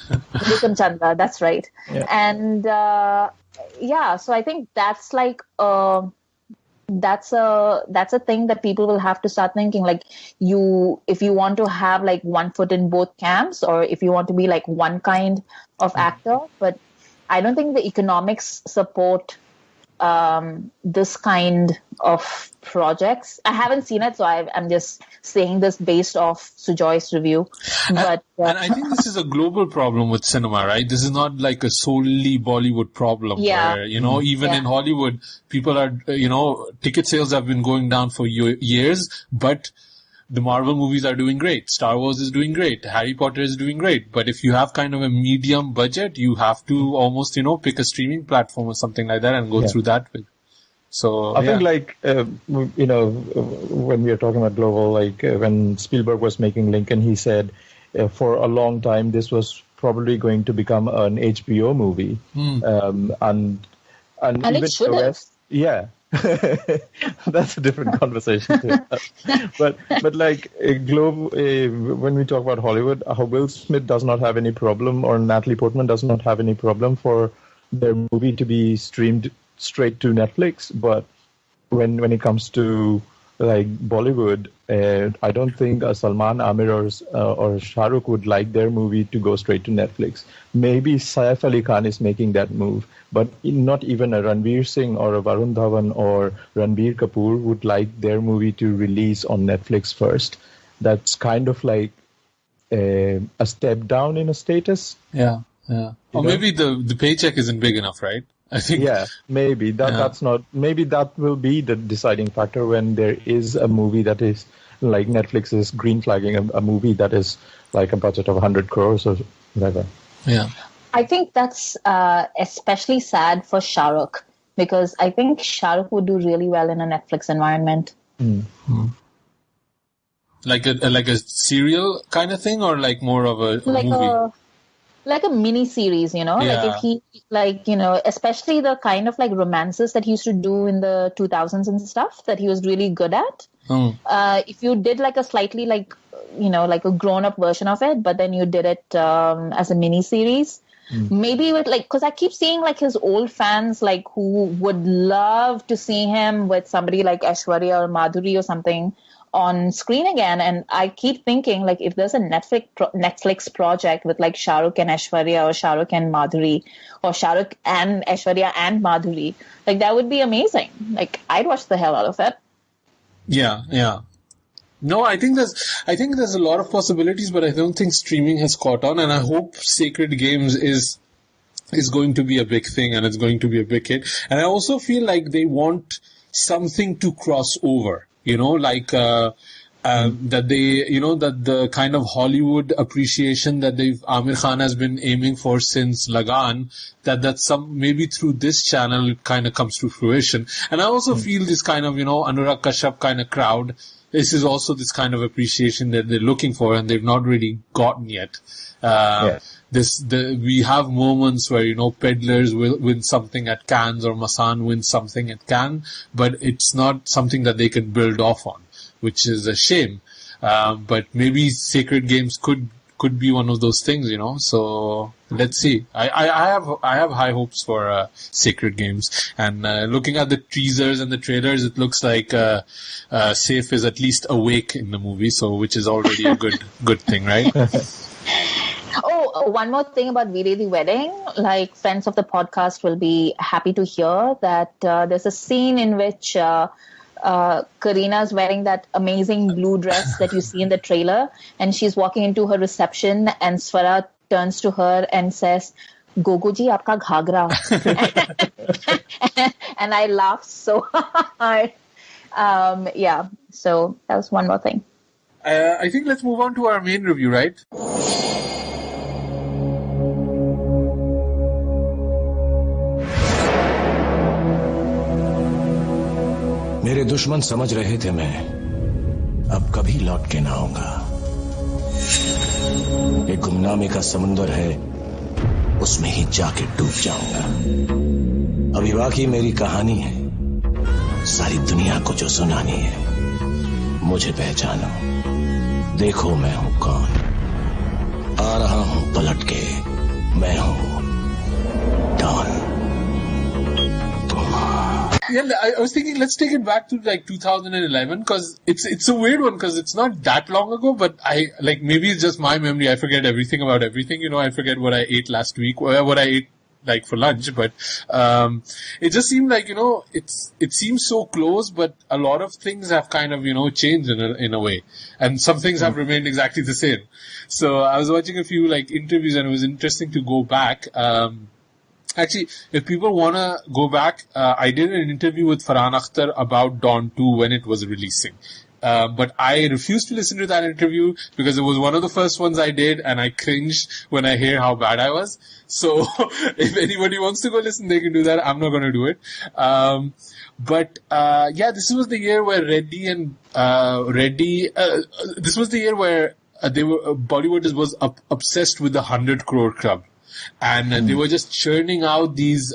Vikram Chandra, that's right. Yeah. And so I think that's like that's a thing that people will have to start thinking. Like if you want to have like one foot in both camps, or if you want to be like one kind of actor, but I don't think the economics support this kind of projects. I haven't seen it, so I'm just saying this based off Sujoy's review. But and I think this is a global problem with cinema, right? This is not like a solely Bollywood problem. Yeah. Where, even in Hollywood, people are, ticket sales have been going down for years, but the Marvel movies are doing great. Star Wars is doing great. Harry Potter is doing great. But if you have kind of a medium budget, you have to almost, pick a streaming platform or something like that and go through that way. So I think like, when we are talking about global, like when Spielberg was making Lincoln, he said for a long time this was probably going to become an HBO movie. And even it should the have. rest, yeah. That's a different conversation too. but like when we talk about Hollywood, Will Smith does not have any problem, or Natalie Portman does not have any problem for their movie to be streamed straight to Netflix. But when it comes to like Bollywood, I don't think Salman, Amir or Shahrukh would like their movie to go straight to Netflix. Maybe Saif Ali Khan is making that move, but not even a Ranveer Singh or a Varun Dhawan or Ranbir Kapoor would like their movie to release on Netflix first. That's kind of like a step down in a status. Yeah. Or maybe the paycheck isn't big enough, right? I think. Yeah, maybe that's not. Maybe that will be the deciding factor when there is a movie that is like Netflix is green flagging a movie that is like a budget of 100 crores or whatever. Yeah, I think that's especially sad for Shahrukh, because I think Shahrukh would do really well in a Netflix environment. Like a serial kind of thing, or like more of a movie. Like a mini series, like if he, especially the kind of like romances that he used to do in the 2000s and stuff that he was really good at. If you did like a slightly like, like a grown-up version of it, but then you did it as a mini-series, maybe with like, because I keep seeing like his old fans like who would love to see him with somebody like Aishwarya or Madhuri or something on screen again. And I keep thinking like if there's a Netflix project with like Shahrukh and Aishwarya or Shahrukh and Madhuri or Shahrukh and Aishwarya and Madhuri, like that would be amazing. Like I'd watch the hell out of it. Yeah. No, I think there's a lot of possibilities, but I don't think streaming has caught on, and I hope Sacred Games is going to be a big thing and it's going to be a big hit. And I also feel like they want something to cross over, like that they, that the kind of Hollywood appreciation that Amir Khan has been aiming for since Lagan, that some maybe through this channel it kind of comes to fruition. And I also feel this kind of, Anurag Kashyap kind of crowd. This is also this kind of appreciation that they're looking for, and they've not really gotten yet. We have moments where, peddlers will win something at Cannes or Masan wins something at Cannes, but it's not something that they can build off on, which is a shame. But maybe Sacred Games could be one of those things, so let's see. I have high hopes for Sacred Games, and looking at the teasers and the trailers, it looks like Saif is at least awake in the movie, so which is already a good thing, right? Oh, one more thing about Veere di Wedding. Like, friends of the podcast will be happy to hear that there's a scene in which Karina's wearing that amazing blue dress that you see in the trailer, and she's walking into her reception, and Swara turns to her and says, "Gogo ji, aapka ghagra." And I laughed so hard. So that was one more thing. I think let's move on to our main review, right? मेरे दुश्मन समझ रहे थे मैं अब कभी लौट के ना आऊंगा। एक गुमनामी का समुंदर है, उसमें ही जाके डूब जाऊंगा। अभी बाकी मेरी कहानी है, सारी दुनिया को जो सुनानी है। मुझे पहचानो, देखो मैं हूं कौन, आ रहा हूं पलट के, मैं हूं don. Yeah, I was thinking let's take it back to like 2011 because it's a weird one because it's not that long ago, but maybe it's just my memory. I forget everything about everything. I forget what I ate last week, or what I ate like for lunch, but it just seemed like it seems so close, but a lot of things have kind of changed in a way, and some things have remained exactly the same. So I was watching a few like interviews, and it was interesting to go back. Actually, if people want to go back, I did an interview with Farhan Akhtar about Dawn 2 when it was releasing. But I refused to listen to that interview because it was one of the first ones I did, and I cringed when I hear how bad I was. So if anybody wants to go listen, they can do that. I'm not going to do it. This was the year where this was the year where Bollywood was obsessed with the 100 crore club. And they were just churning out these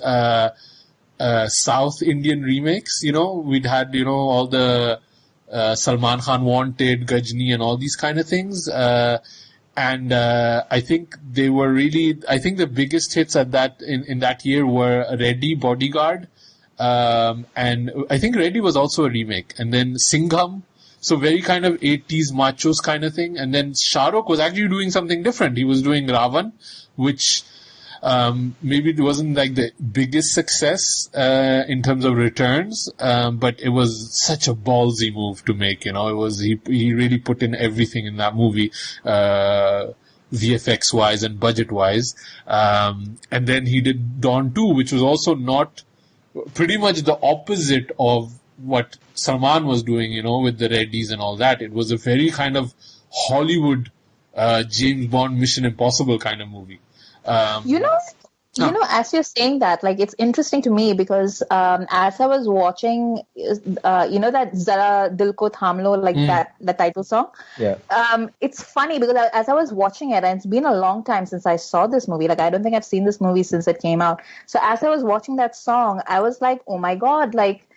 South Indian remakes. We'd had all the Salman Khan Wanted, Gajni, and all these kind of things. And I think they were really. I think the biggest hits at that in that year were Reddy, Bodyguard, and I think Reddy was also a remake. And then Singham. So very kind of 80s machos kind of thing. And then Shahrukh was actually doing something different. He was doing Ravan, which maybe it wasn't like the biggest success in terms of returns, but it was such a ballsy move to make. It was he really put in everything in that movie, VFX wise and budget wise. And then he did Dawn 2, which was also not pretty much the opposite of what Salman was doing, with the Reddies and all that. It was a very kind of Hollywood James Bond Mission Impossible kind of movie. As you're saying that, like, it's interesting to me because as I was watching, that Zara Dil Ko Tham Lo, like the title song. Yeah. It's funny because as I was watching it, and it's been a long time since I saw this movie. Like, I don't think I've seen this movie since it came out. So as I was watching that song, I was like, oh my God, like,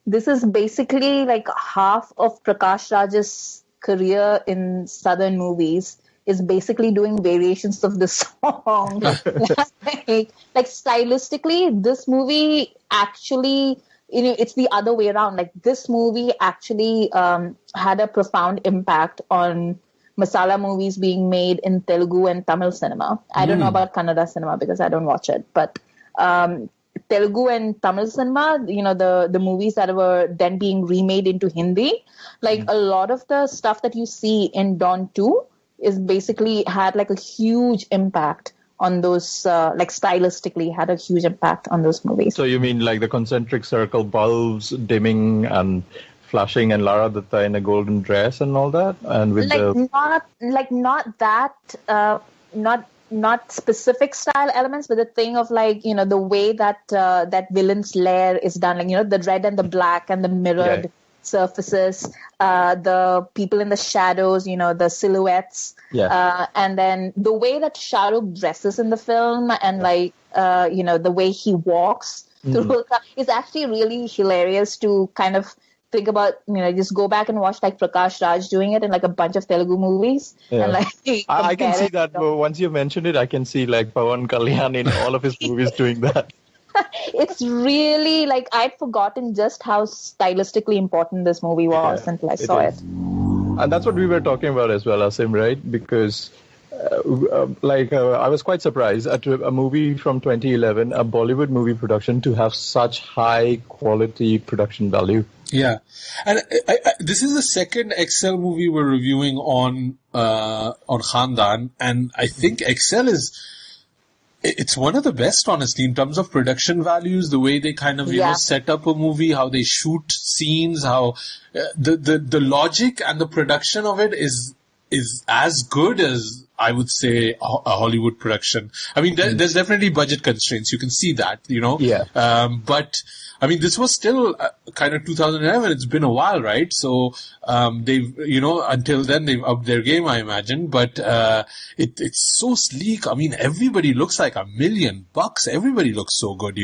this is basically like half of Prakash Raj's career in Southern movies is basically doing variations of the song. like stylistically, this movie actually, it's the other way around. Like this movie actually had a profound impact on masala movies being made in Telugu and Tamil cinema. I don't know about Kannada cinema because I don't watch it, but Telugu and Tamil cinema, the movies that were then being remade into Hindi, like a lot of the stuff that you see in Don 2 is basically had like a huge impact on those, like stylistically had a huge impact on those movies. So you mean like the concentric circle bulbs dimming and flashing and Lara Dutta in a golden dress and all that? And with not specific style elements, but the thing of like, the way that that villain's lair is done, like, the red and the black and the mirrored surfaces, the people in the shadows, the silhouettes, and then the way that Shahrukh dresses in the film and like, the way he walks through is actually really hilarious to kind of think about, just go back and watch like Prakash Raj doing it in like a bunch of Telugu movies. And like I can see that. Once you mentioned it, I can see like Pawan Kalyan in all of his movies doing that. It's really like I'd forgotten just how stylistically important this movie was until I saw it. And that's what we were talking about as well, Asim, right? Because I was quite surprised at a movie from 2011, a Bollywood movie production, to have such high quality production value. Yeah, and this is the second XL movie we're reviewing on Khandaan, and I think XL it's one of the best, honestly, in terms of production values, the way they kind of, set up a movie, how they shoot scenes, how the logic and the production of it is as good as, I would say, a Hollywood production. I mean, there's definitely budget constraints. You can see that, but I mean, this was still kind of 2011. It's been a while, right? So, they've, until then they've upped their game, I imagine, but, it's so sleek. I mean, everybody looks like $1 million. Everybody looks so good,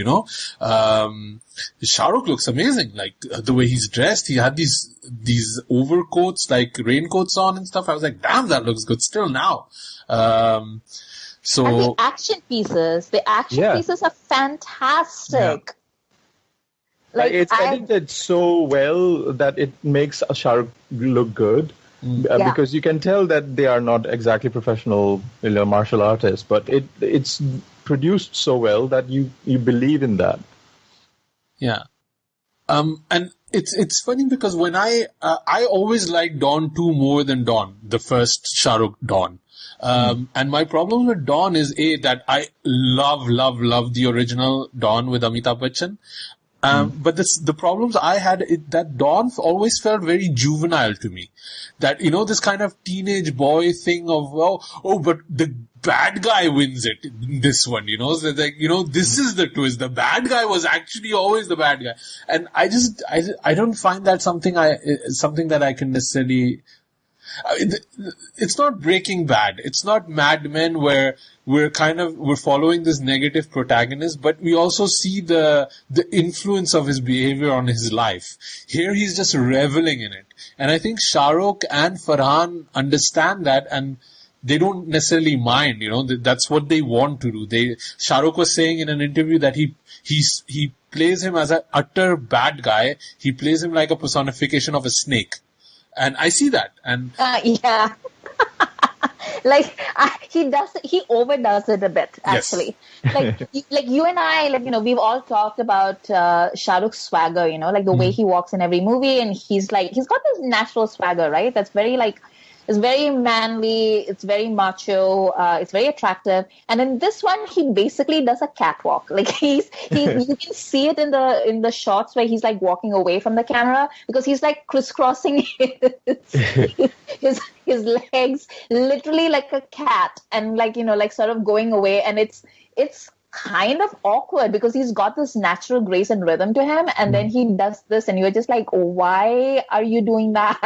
Shahrukh looks amazing. Like the way he's dressed, he had these overcoats, like raincoats on and stuff. I was like, damn, that looks good still now. And the action pieces are fantastic. Yeah. Like it's edited so well that it makes Shahrukh look good. Because you can tell that they are not exactly professional, martial artists, but it's produced so well that you believe in that. Yeah. And it's funny because when I always liked Dawn 2 more than Dawn, the first Shahrukh Dawn. And my problem with Dawn is that I love the original Dawn with Amitabh Bachchan. But the problems I had, that Dawn always felt very juvenile to me. That, this kind of teenage boy thing of, but the bad guy wins it in this one, so like, this is the twist. The bad guy was actually always the bad guy. And I don't find that something that I can necessarily, it's not Breaking Bad. It's not Mad Men where we're following this negative protagonist, but we also see the influence of his behavior on his life. Here he's just reveling in it. And I think Shahrukh and Farhan understand that, and they don't necessarily mind, that's what they want to do. Shahrukh was saying in an interview that he plays him as an utter bad guy. He plays him like a personification of a snake. And I see that. And like he overdoes it a bit, actually. Yes. like you and I, we've all talked about Shahrukh's swagger, like the way he walks in every movie, and he's got this natural swagger, right? That's very it's very manly, it's very macho, it's very attractive. And in this one, he basically does a catwalk. Like you can see it in the shots where he's like walking away from the camera, because he's like crisscrossing his legs, literally like a cat, and like sort of going away. And it's kind of awkward because he's got this natural grace and rhythm to him, and then he does this, and you're just like, why are you doing that?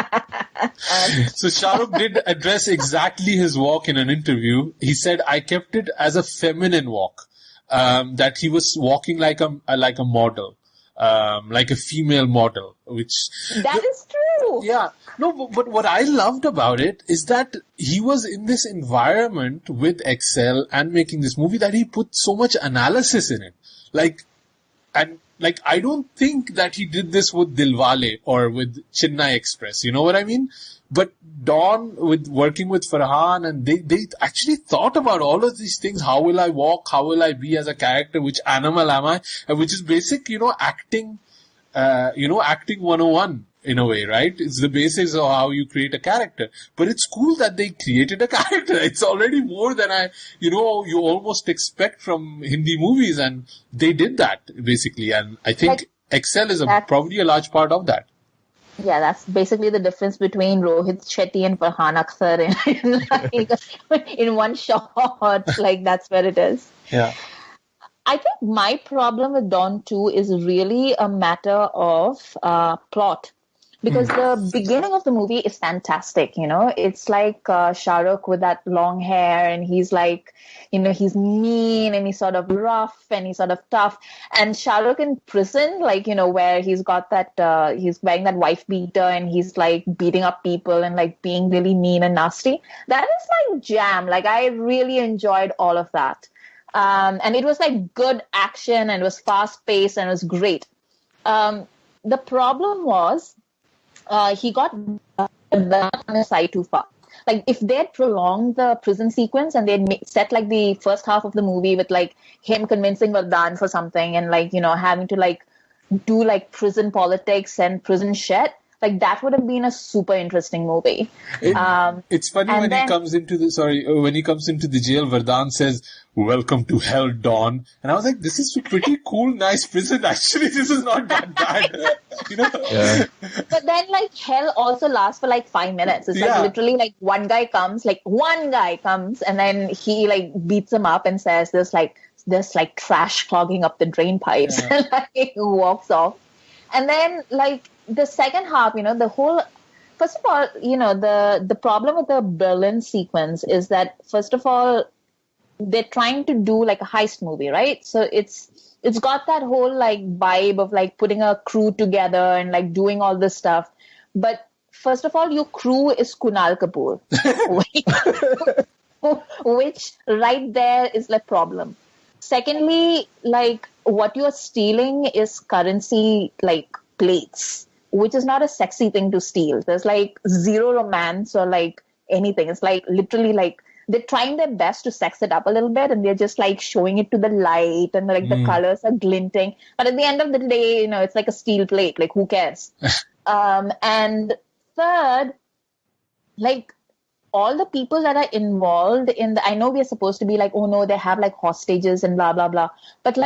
So Shahrukh did address exactly his walk in an interview. He said, I kept it as a feminine walk, that he was walking like a model. like a female model, which... That is true. Yeah. No, but what I loved about it is that he was in this environment with Excel and making this movie that he put so much analysis in it. I don't think that he did this with Dilwale or with Chennai Express. You know what I mean? But Dawn, working with Farhan, and they actually thought about all of these things. How will I walk? How will I be as a character? Which animal am I? Which is basic, acting, acting 101 in a way, right? It's the basics of how you create a character. But it's cool that they created a character. It's already more than you almost expect from Hindi movies, and they did that basically. And I think Excel is probably a large part of that. Yeah, that's basically the difference between Rohit Shetty and Farhan Akhtar in one shot. That's where it is. Yeah. I think my problem with Dawn 2 is really a matter of plot. Because the beginning of the movie is fantastic, It's like Shahrukh with that long hair, and he's like, he's mean and he's sort of rough and he's sort of tough. And Shahrukh in prison, where he's got that, he's wearing that wife beater and he's like beating up people and like being really mean and nasty. That is like jam. I really enjoyed all of that. And it was like good action and it was fast paced and it was great. The problem was, he got on his side too far. If they had prolonged the prison sequence and they'd set the first half of the movie with him convincing Vardhan for something and having to do prison politics and prison shit, that would have been a super interesting movie. It's funny when he comes into the jail, Vardhan says, "Welcome to hell, Dawn." And I was like, this is a pretty cool, nice prison. Actually, this is not that bad. Yeah. But then hell also lasts for 5 minutes. It's literally one guy comes and then he beats him up and says there's trash clogging up the drain pipes and walks off. And then the second half, the whole, first of all, the problem with the Berlin sequence is that, first of all, they're trying to do a heist movie, right? So it's got that whole vibe of putting a crew together and doing all this stuff. But first of all, your crew is Kunal Kapoor, which right there is the problem. Secondly, what you're stealing is currency, plates, which is not a sexy thing to steal. There's zero romance or anything. It's literally they're trying their best to sex it up a little bit and they're just showing it to the light and the colors are glinting. But at the end of the day, it's a steel plate. Who cares? And third, all the people that are involved in I know we are supposed to be oh no, they have hostages and blah, blah, blah. But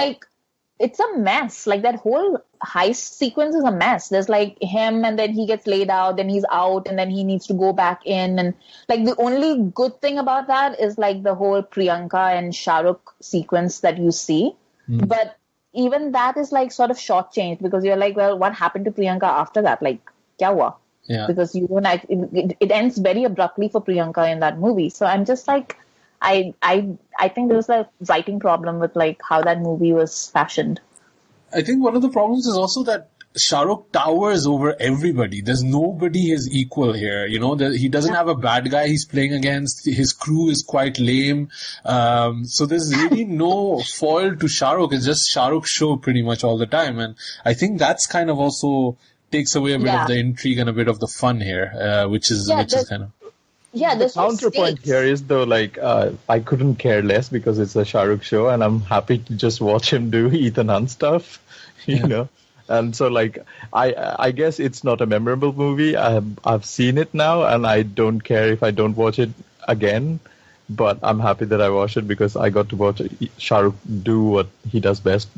it's a mess. That whole heist sequence is a mess. There's him and then he gets laid out, then he's out and then he needs to go back in. And the only good thing about that is the whole Priyanka and Shahrukh sequence that you see. But even that is sort of shortchanged because you're well, what happened to Priyanka after that? Kya hua? Yeah. Because you don't it ends very abruptly for Priyanka in that movie. So I'm just I think there's a writing problem with how that movie was fashioned. I think one of the problems is also that Shahrukh towers over everybody. There's nobody his equal here. He doesn't have a bad guy he's playing against. His crew is quite lame. So there's really no foil to Shahrukh. It's just Shahrukh's show pretty much all the time. And I think that's kind of also takes away a bit of the intrigue and a bit of the fun here, which is kind of... Yeah, the counterpoint here is though, I couldn't care less because it's a Shahrukh show, and I'm happy to just watch him do Ethan Hunt stuff, you know. And so, I guess it's not a memorable movie. I've seen it now, and I don't care if I don't watch it again. But I'm happy that I watched it because I got to watch Shahrukh do what he does best,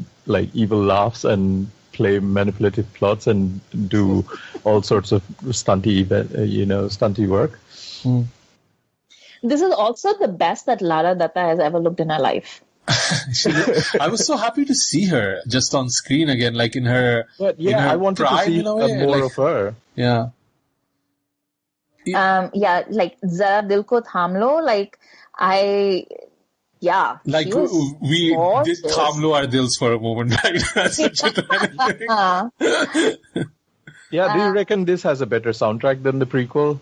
evil laughs and play manipulative plots and do all sorts of stunty work. This is also the best that Lara Dutta has ever looked in her life. I was so happy to see her just on screen again, in her. But I wanted to see more of her. Yeah. Zara Dil Ko Tham Lo, Yeah. Like we gorgeous. did Tham Lo Our Dils for a moment, right? That's what you're trying to think. Yeah, do you reckon this has a better soundtrack than the prequel?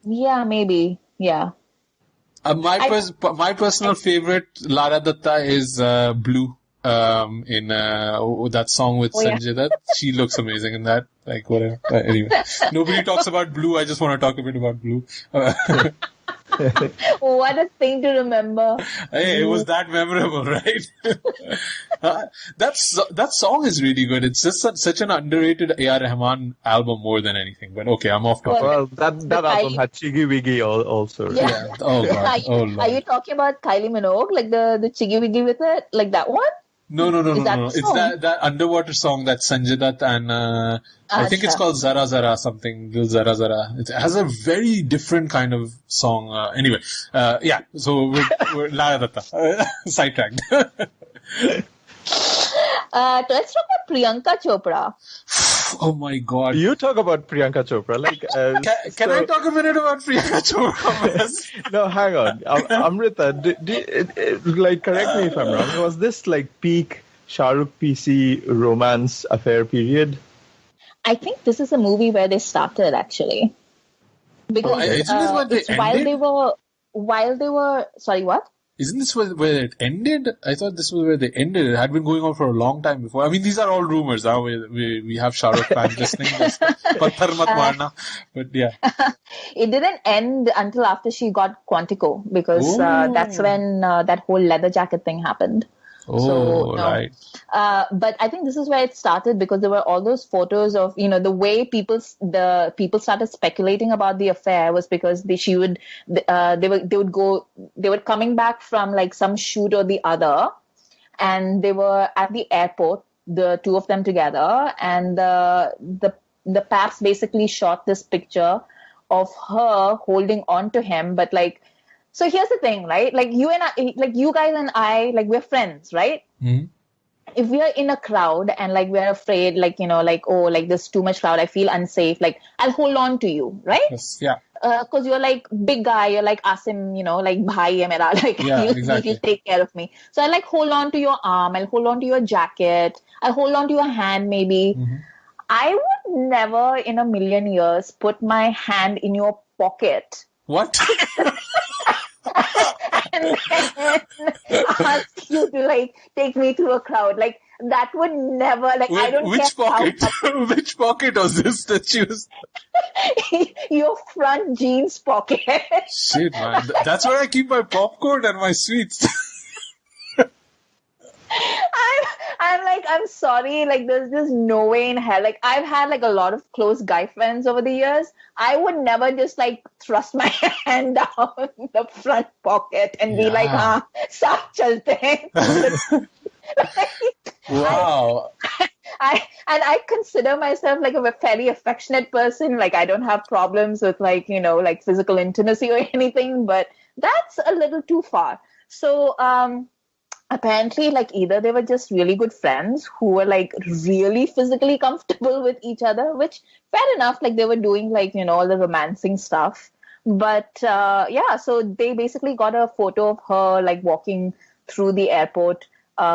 Yeah, maybe. Yeah. My personal favorite Lara Dutta is Blue. In that song with Sanjay Dutt. She looks amazing in that. Like, whatever. Anyway, nobody talks about Blue. I just want to talk a bit about Blue. What a thing to remember. Hey, it was that memorable, right? That song is really good. It's just such an underrated A.R. Rahman album more than anything. But okay, I'm off topic. Well, that album had Chiggy Wiggy also. Right? Yeah. Oh, God. Are you talking about Kylie Minogue? Like the Chiggy Wiggy with it? Like that one? No. It's that underwater song that Sanjay Dutt and I think it's called Zara Zara something. Zara Zara. It has a very different kind of song. Anyway, yeah. So we're Lara Dutta. Sidetracked. Let's talk about Priyanka Chopra. Oh my God! You talk about Priyanka Chopra. Like, can I talk a minute about Priyanka Chopra? No, hang on. Amrita, like, correct me if I'm wrong. Was this like peak Shahrukh PC romance affair period? I think this is a movie where they started actually, because while they were. Sorry, what? Isn't this where it ended? I thought this was where they ended. It had been going on for a long time before. I mean, these are all rumors. Huh? We have Shahrukh fans listening. Patthar mat marna. But yeah. It didn't end until after she got Quantico, because that's when that whole leather jacket thing happened. Right. But I think this is where it started, because there were all those photos of, the way people started speculating about the affair was because they were coming back from like some shoot or the other, and they were at the airport, the two of them together, and the paps basically shot this picture of her holding on to him, but like. So here's the thing, right? Like you guys and I, like we're friends, right? Mm-hmm. If we are in a crowd and like we're afraid, like, like there's too much crowd, I feel unsafe, like I'll hold on to you, right? Yes, yeah. Cause you're like big guy, you're like Asim, like bhai hai mera, like you take care of me. So I like hold on to your arm, I'll hold on to your jacket, I'll hold on to your hand maybe. Mm-hmm. I would never in a million years put my hand in your pocket. What? And then ask you to like take me through a crowd. Like that would never, like, wait, I don't which care pocket? Which pocket was this that you was? Your front jeans pocket. Shit, man. That's where I keep my popcorn and my sweets. I'm sorry, like there's just no way in hell. Like I've had like a lot of close guy friends over the years. I would never just like thrust my hand down the front pocket and be like, saath chalte hain. Wow. I consider myself like a fairly affectionate person. Like I don't have problems with like, like physical intimacy or anything, but that's a little too far. So, apparently, like either they were just really good friends who were like really physically comfortable with each other, which fair enough, like they were doing like, all the romancing stuff. But so they basically got a photo of her like walking through the airport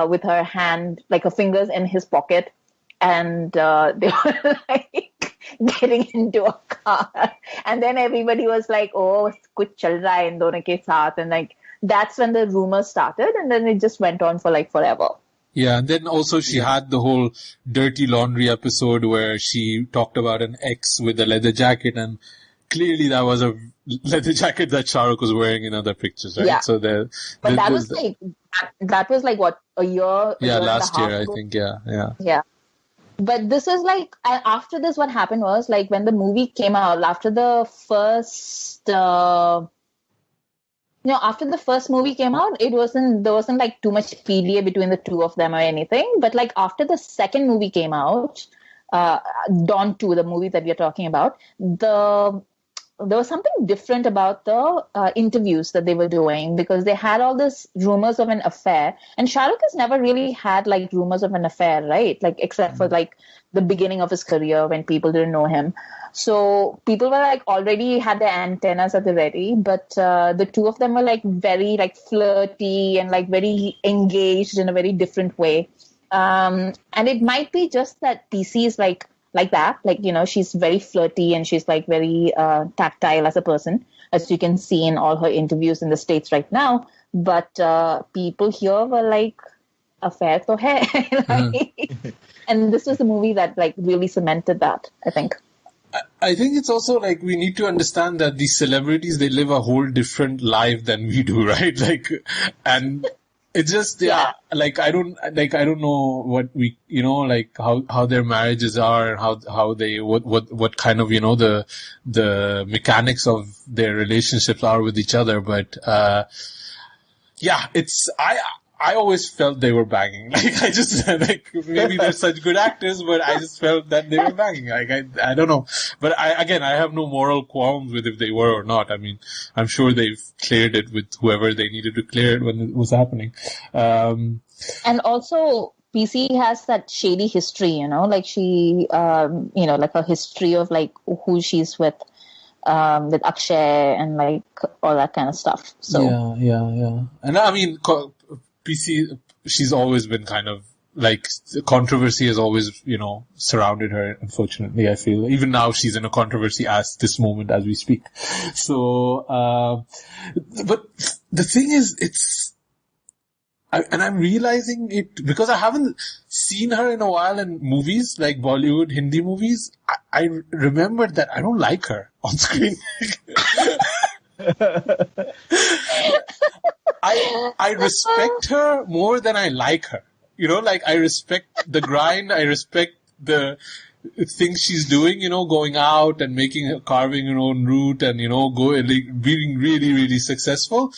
with her hand, like her fingers in his pocket. And they were like getting into a car. And then everybody was like, oh, kuch chal raha hai in dono ke saath. And like, that's when the rumors started, and then it just went on for like forever. Yeah, and then also she had the whole dirty laundry episode where she talked about an ex with a leather jacket, and clearly that was a leather jacket that Shahrukh was wearing in other pictures, right? Yeah. So that was like what, a year? Yeah, last year, I think. Yeah. Yeah. But this is like, after this, what happened was like when the movie came out, after the first. After the first movie came out, there wasn't like too much philia between the two of them or anything. But like after the second movie came out, Dawn 2, the movie that we are talking about, the there was something different about the interviews that they were doing, because they had all this rumors of an affair, and Shahrukh has never really had like rumors of an affair, right? Like except for like the beginning of his career when people didn't know him. So people were like already had their antennas at the ready, but the two of them were like very like flirty and like very engaged in a very different way. And it might be just that PC is like that, like, you know, she's very flirty and she's like very tactile as a person, as you can see in all her interviews in the States right now. But people here were like, affair to hai. Like, and this was the movie that like really cemented that, I think. I think it's also like we need to understand that these celebrities, they live a whole different life than we do, right? Like, and it's just, like, I don't know what we, you know, like how their marriages are, and how they, what kind of, you know, the mechanics of their relationships are with each other. But, I always felt they were banging. Like, I just, like, maybe they're such good actors, but I just felt that they were banging. Like, I don't know. But I have no moral qualms with if they were or not. I mean, I'm sure they've cleared it with whoever they needed to clear it when it was happening. And also, PC has that shady history, you know, like she, you know, like a history of like who she's with Akshay and like all that kind of stuff. So. Yeah. And I mean, PC, she's always been kind of like, controversy has always, you know, surrounded her, unfortunately, I feel. Even now she's in a controversy as this moment as we speak. So, but the thing is, I'm realizing it, because I haven't seen her in a while in movies, like Bollywood, Hindi movies. I remembered that I don't like her on screen. I respect her more than I like her. You know, like, I respect the grind, I respect the things she's doing, you know, going out and carving her own route and, you know, being really, really successful.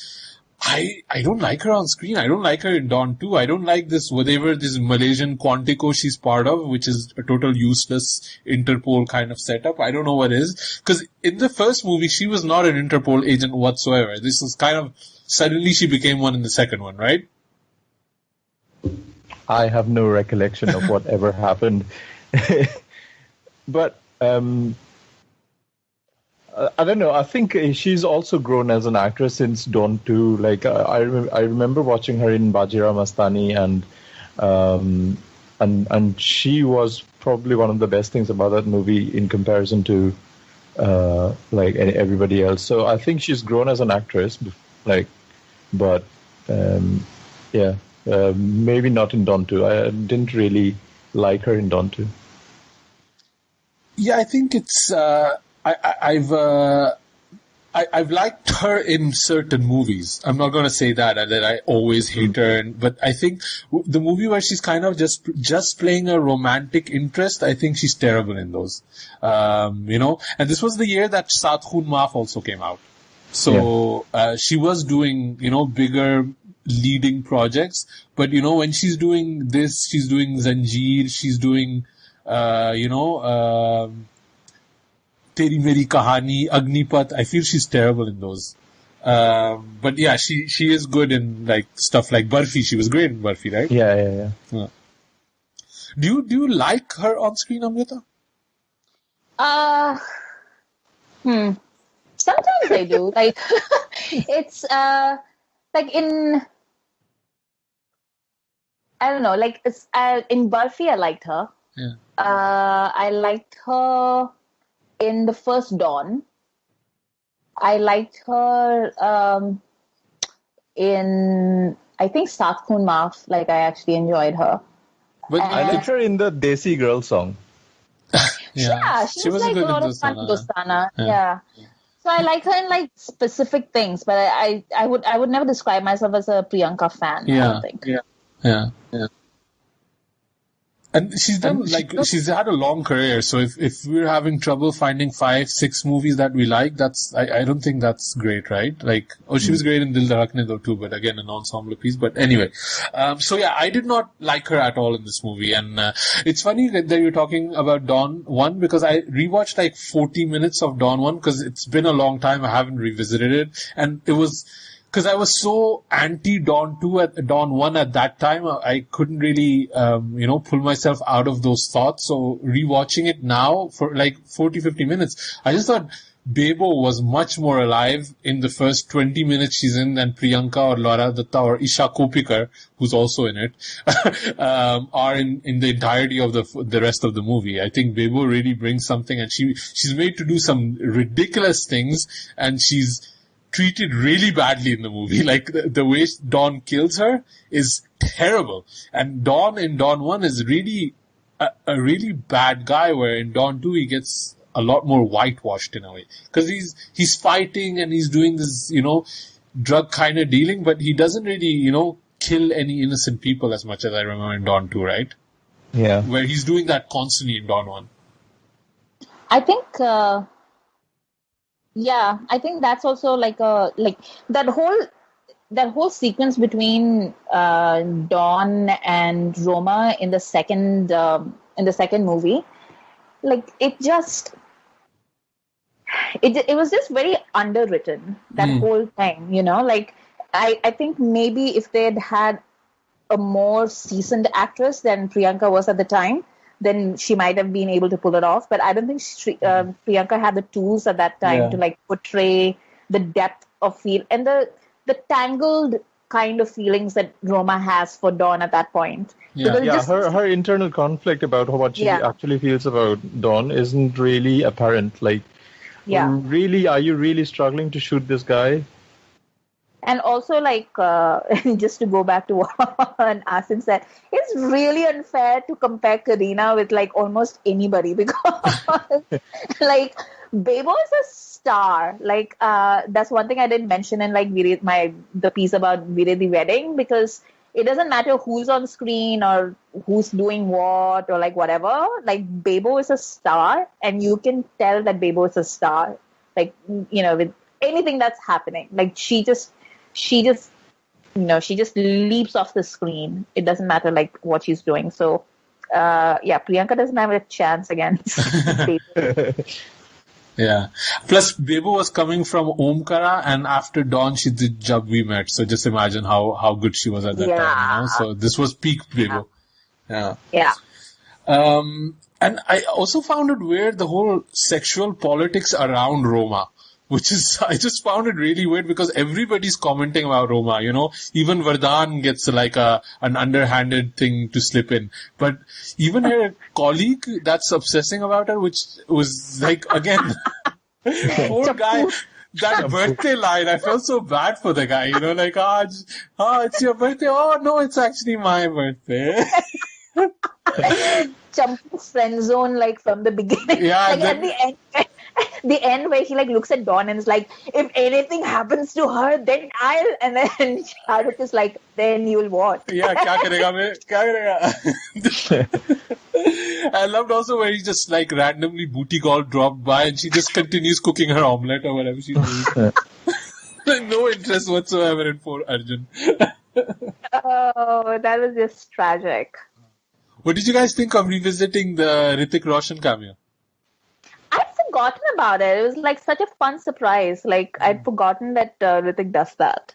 I don't like her on screen. I don't like her in Dawn 2. I don't like this Malaysian Quantico she's part of, which is a total useless Interpol kind of setup. I don't know what it is. Because in the first movie, she was not an Interpol agent whatsoever. This is kind of, suddenly she became one in the second one, right? I have no recollection of whatever happened. But, I don't know. I think she's also grown as an actress since Dawn 2. Like, I remember watching her in Bajira Mastani, and she was probably one of the best things about that movie in comparison to like everybody else. So I think she's grown as an actress, like, but maybe not in Dawn 2. I didn't really like her in Dawn 2. Yeah, I think it's. I've liked her in certain movies. I'm not going to say that I always hate her. But I think the movie where she's kind of just playing a romantic interest, I think she's terrible in those. You know, and this was the year that Saath Khoon Maaf also came out. So, she was doing, you know, bigger leading projects. But, you know, when she's doing this, she's doing Zanjeer, she's doing, you know, Teri Meri Kahani, Agnipat. I feel she's terrible in those. But yeah, she is good in like stuff like Barfi. She was great in Barfi, right? Yeah. Do you like her on screen, Amrita? Sometimes I do. Like, it's like in, I don't know, like it's in Barfi I liked her. Yeah. I liked her in the first Dawn. I liked her in, I think, Saath Khoon Maaf. Like, I actually enjoyed her. But I liked her in the Desi Girl song. Yeah, she was like a lot of fun to Dostana. Yeah. So I like her in like specific things, but I would never describe myself as a Priyanka fan. I don't think. Yeah. And she's done, she's had a long career, so if we're having trouble finding 5-6 movies that we like, I don't think that's great, right? She was great in Dil Dhadakne Do too, but again, an ensemble piece. But anyway, I did not like her at all in this movie, and it's funny that you're talking about Dawn 1, because I rewatched 40 minutes of Dawn 1, because it's been a long time, I haven't revisited it, and it was... Because I was so anti-Dawn 2 at Dawn 1 at that time, I couldn't really, pull myself out of those thoughts. So rewatching it now for 40-50 minutes, I just thought Bebo was much more alive in the first 20 minutes she's in than Priyanka or Lara Dutta or Isha Kopikar, who's also in it, are in the entirety of the rest of the movie. I think Bebo really brings something, and she's made to do some ridiculous things, and she's treated really badly in the movie. The way Dawn kills her is terrible. And Dawn in Dawn 1 is really a really bad guy, where in Dawn 2 he gets a lot more whitewashed in a way. Because he's fighting and he's doing this, drug kind of dealing, but he doesn't really, kill any innocent people as much as I remember in Dawn 2, right? Yeah. Where he's doing that constantly in Dawn 1. I think... I think that's also that whole sequence between Dawn and Roma in the second movie, it was just very underwritten, that whole thing, I think maybe if they'd had a more seasoned actress than Priyanka was at the time, then she might have been able to pull it off. But I don't think Priyanka had the tools at that time to portray the depth of feel and the tangled kind of feelings that Roma has for Dawn at that point. Her internal conflict about what she actually feels about Dawn isn't really apparent. Really, are you really struggling to shoot this guy? And also, just to go back to what Asim said, it's really unfair to compare Kareena with, almost anybody, because, Bebo is a star. That's one thing I didn't mention in, the piece about Veere di Wedding, because it doesn't matter who's on screen or who's doing what or, whatever. Bebo is a star, and you can tell that Bebo is a star, with anything that's happening. She just leaps off the screen. It doesn't matter what she's doing. So, Priyanka doesn't have a chance against Bebo. Yeah. Plus, Bebo was coming from Omkara, and after Dawn, she did Jab We Met. So just imagine how good she was at that time. So this was peak Bebo. Yeah. And I also found it weird, the whole sexual politics around Roma. I just found it really weird, because everybody's commenting about Roma, even Vardhan gets an underhanded thing to slip in. But even her colleague that's obsessing about her, which was again, poor guy, that birthday line, I felt so bad for the guy, it's your birthday. Oh no, it's actually my birthday. Jump friend zone, from the beginning. Yeah. At the end. The end where he looks at Dawn and is like, if anything happens to her, then I'll, and then Shahrukh is like, then you'll what? Yeah, kya karega? I loved also where he just randomly booty call dropped by, and she just continues cooking her omelette or whatever she's doing. No interest whatsoever in poor Arjun. Oh, that was just tragic. What did you guys think of revisiting the Hrithik Roshan cameo? I'd forgotten about it. It was such a fun surprise. I'd forgotten that Hrithik does that.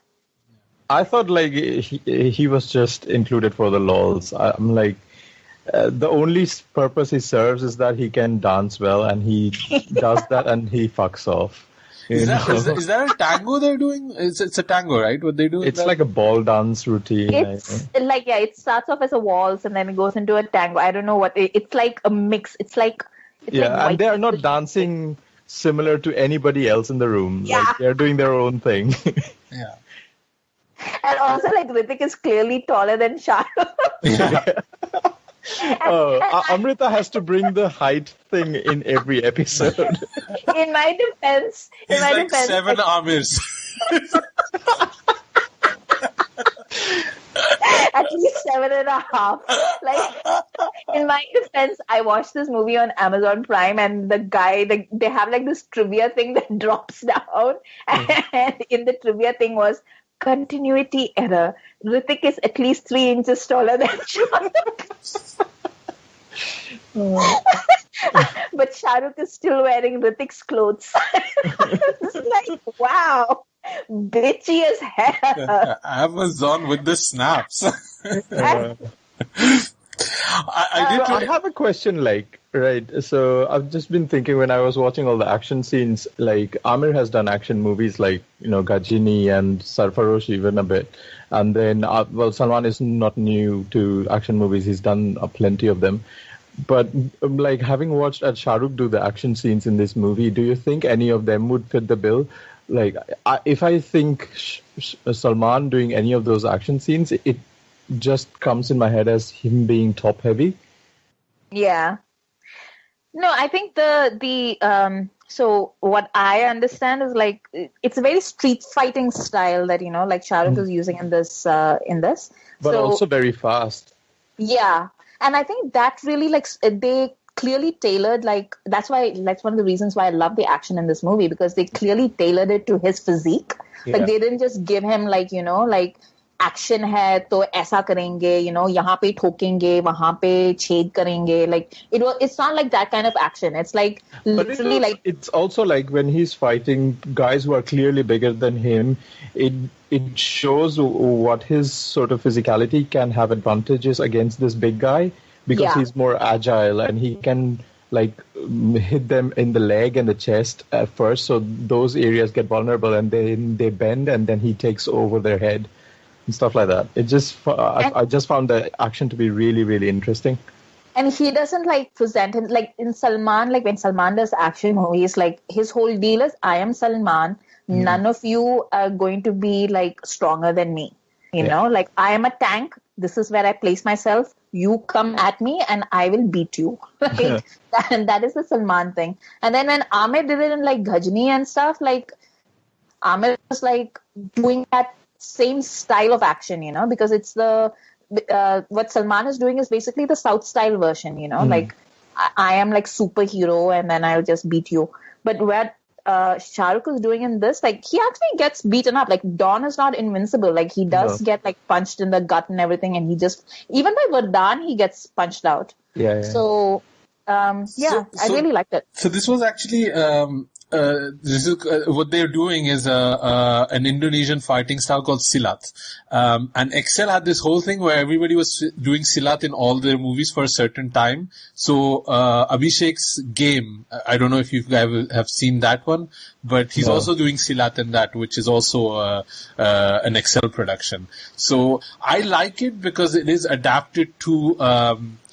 I thought he was just included for the lols. I'm the only purpose he serves is that he can dance well, and he does that and he fucks off. Is that a tango they're doing? It's a tango, right? What they do? It's like a ball dance routine. It's it starts off as a waltz and then it goes into a tango. I don't know what it's like a mix. It's and they are not dancing similar to anybody else in the room. Yeah. They're doing their own thing. Yeah. And also, Hrithik is clearly taller than Shahrukh. Yeah. Amrita has to bring the height thing in every episode. In my defense, He's 7 Amirs. At least 7.5. In my defense, I watched this movie on Amazon Prime, and the guy, they have like this trivia thing that drops down, and in the trivia thing was continuity error. Hrithik is at least 3 inches taller than Shahrukh. But Shahrukh is still wearing Hrithik's clothes. It's like, wow, bitchy as hell. Amazon with the snaps. I have a question, right, so I've just been thinking when I was watching all the action scenes, like Amir has done action movies like, Gajini and Sarfarosh even a bit. And then, Salman is not new to action movies. He's done plenty of them. But like having watched Shah Rukh do the action scenes in this movie, do you think any of them would fit the bill? Like, if I think Salman doing any of those action scenes, it just comes in my head as him being top heavy. Yeah. No, I think so what I understand is like it's a very street fighting style that like Shah Rukh is using in this. But also very fast. Yeah, and I think that really they clearly tailored that's one of the reasons why I love the action in this movie, because they clearly tailored it to his physique. Yeah. Like they didn't just give him action hai to aisa karenge, yahan pe thokenge, wahan pe chhed karenge. Like it's not like that kind of action. It's like literally it's also like when he's fighting guys who are clearly bigger than him, it shows what his sort of physicality can have advantages against this big guy, because he's more agile and he can hit them in the leg and the chest at first, so those areas get vulnerable and then they bend and then he takes over their head and stuff like that. It just I just found the action to be really, really interesting. And he doesn't present him in Salman, when Salman does action movies, his whole deal is I am Salman. None of you are going to be stronger than me. You know, I am a tank. This is where I place myself. You come at me and I will beat you. That is the Salman thing. And then when Amir did it in Ghajini and stuff, Amir was doing that same style of action, because it's what Salman is doing is basically the South style version, I am superhero and then I'll just beat you. But where Shah Rukh is doing in this, he actually gets beaten up. Dawn is not invincible. He does get punched in the gut and everything, and he just, even by Vardhan, he gets punched out. Yeah. So, I really liked it. So this was actually this is what they're doing is an Indonesian fighting style called Silat, and Excel had this whole thing where everybody was doing Silat in all their movies for a certain time. So Abhishek's Game, I don't know if you guys have seen that one, but he's also doing Silat in that, which is also an Excel production. So I like it because it is adapted to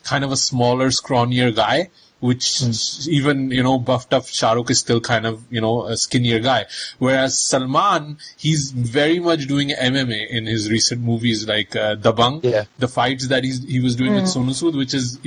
kind of a smaller, scrawnier guy, which even, buffed up Shah Rukh is still kind of, a skinnier guy. Whereas Salman, he's very much doing MMA in his recent movies like Dabangg. Yeah. The fights that he was doing with Sonu Sood, which is,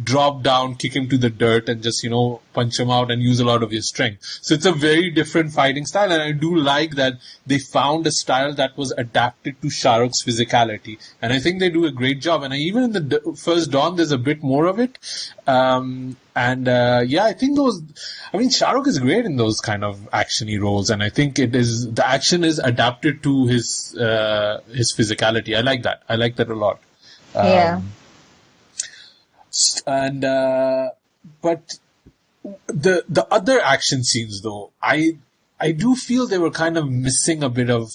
drop down, kick him to the dirt and just, punch him out and use a lot of his strength. So it's a very different fighting style, and I do like that they found a style that was adapted to Shah Rukh's physicality. And I think they do a great job. And even in the first Dawn, there's a bit more of it. I think Shah Rukh is great in those kind of actiony roles, and I think the action is adapted to his physicality. I like that. I like that a lot. But the other action scenes, though, I do feel they were kind of missing a bit of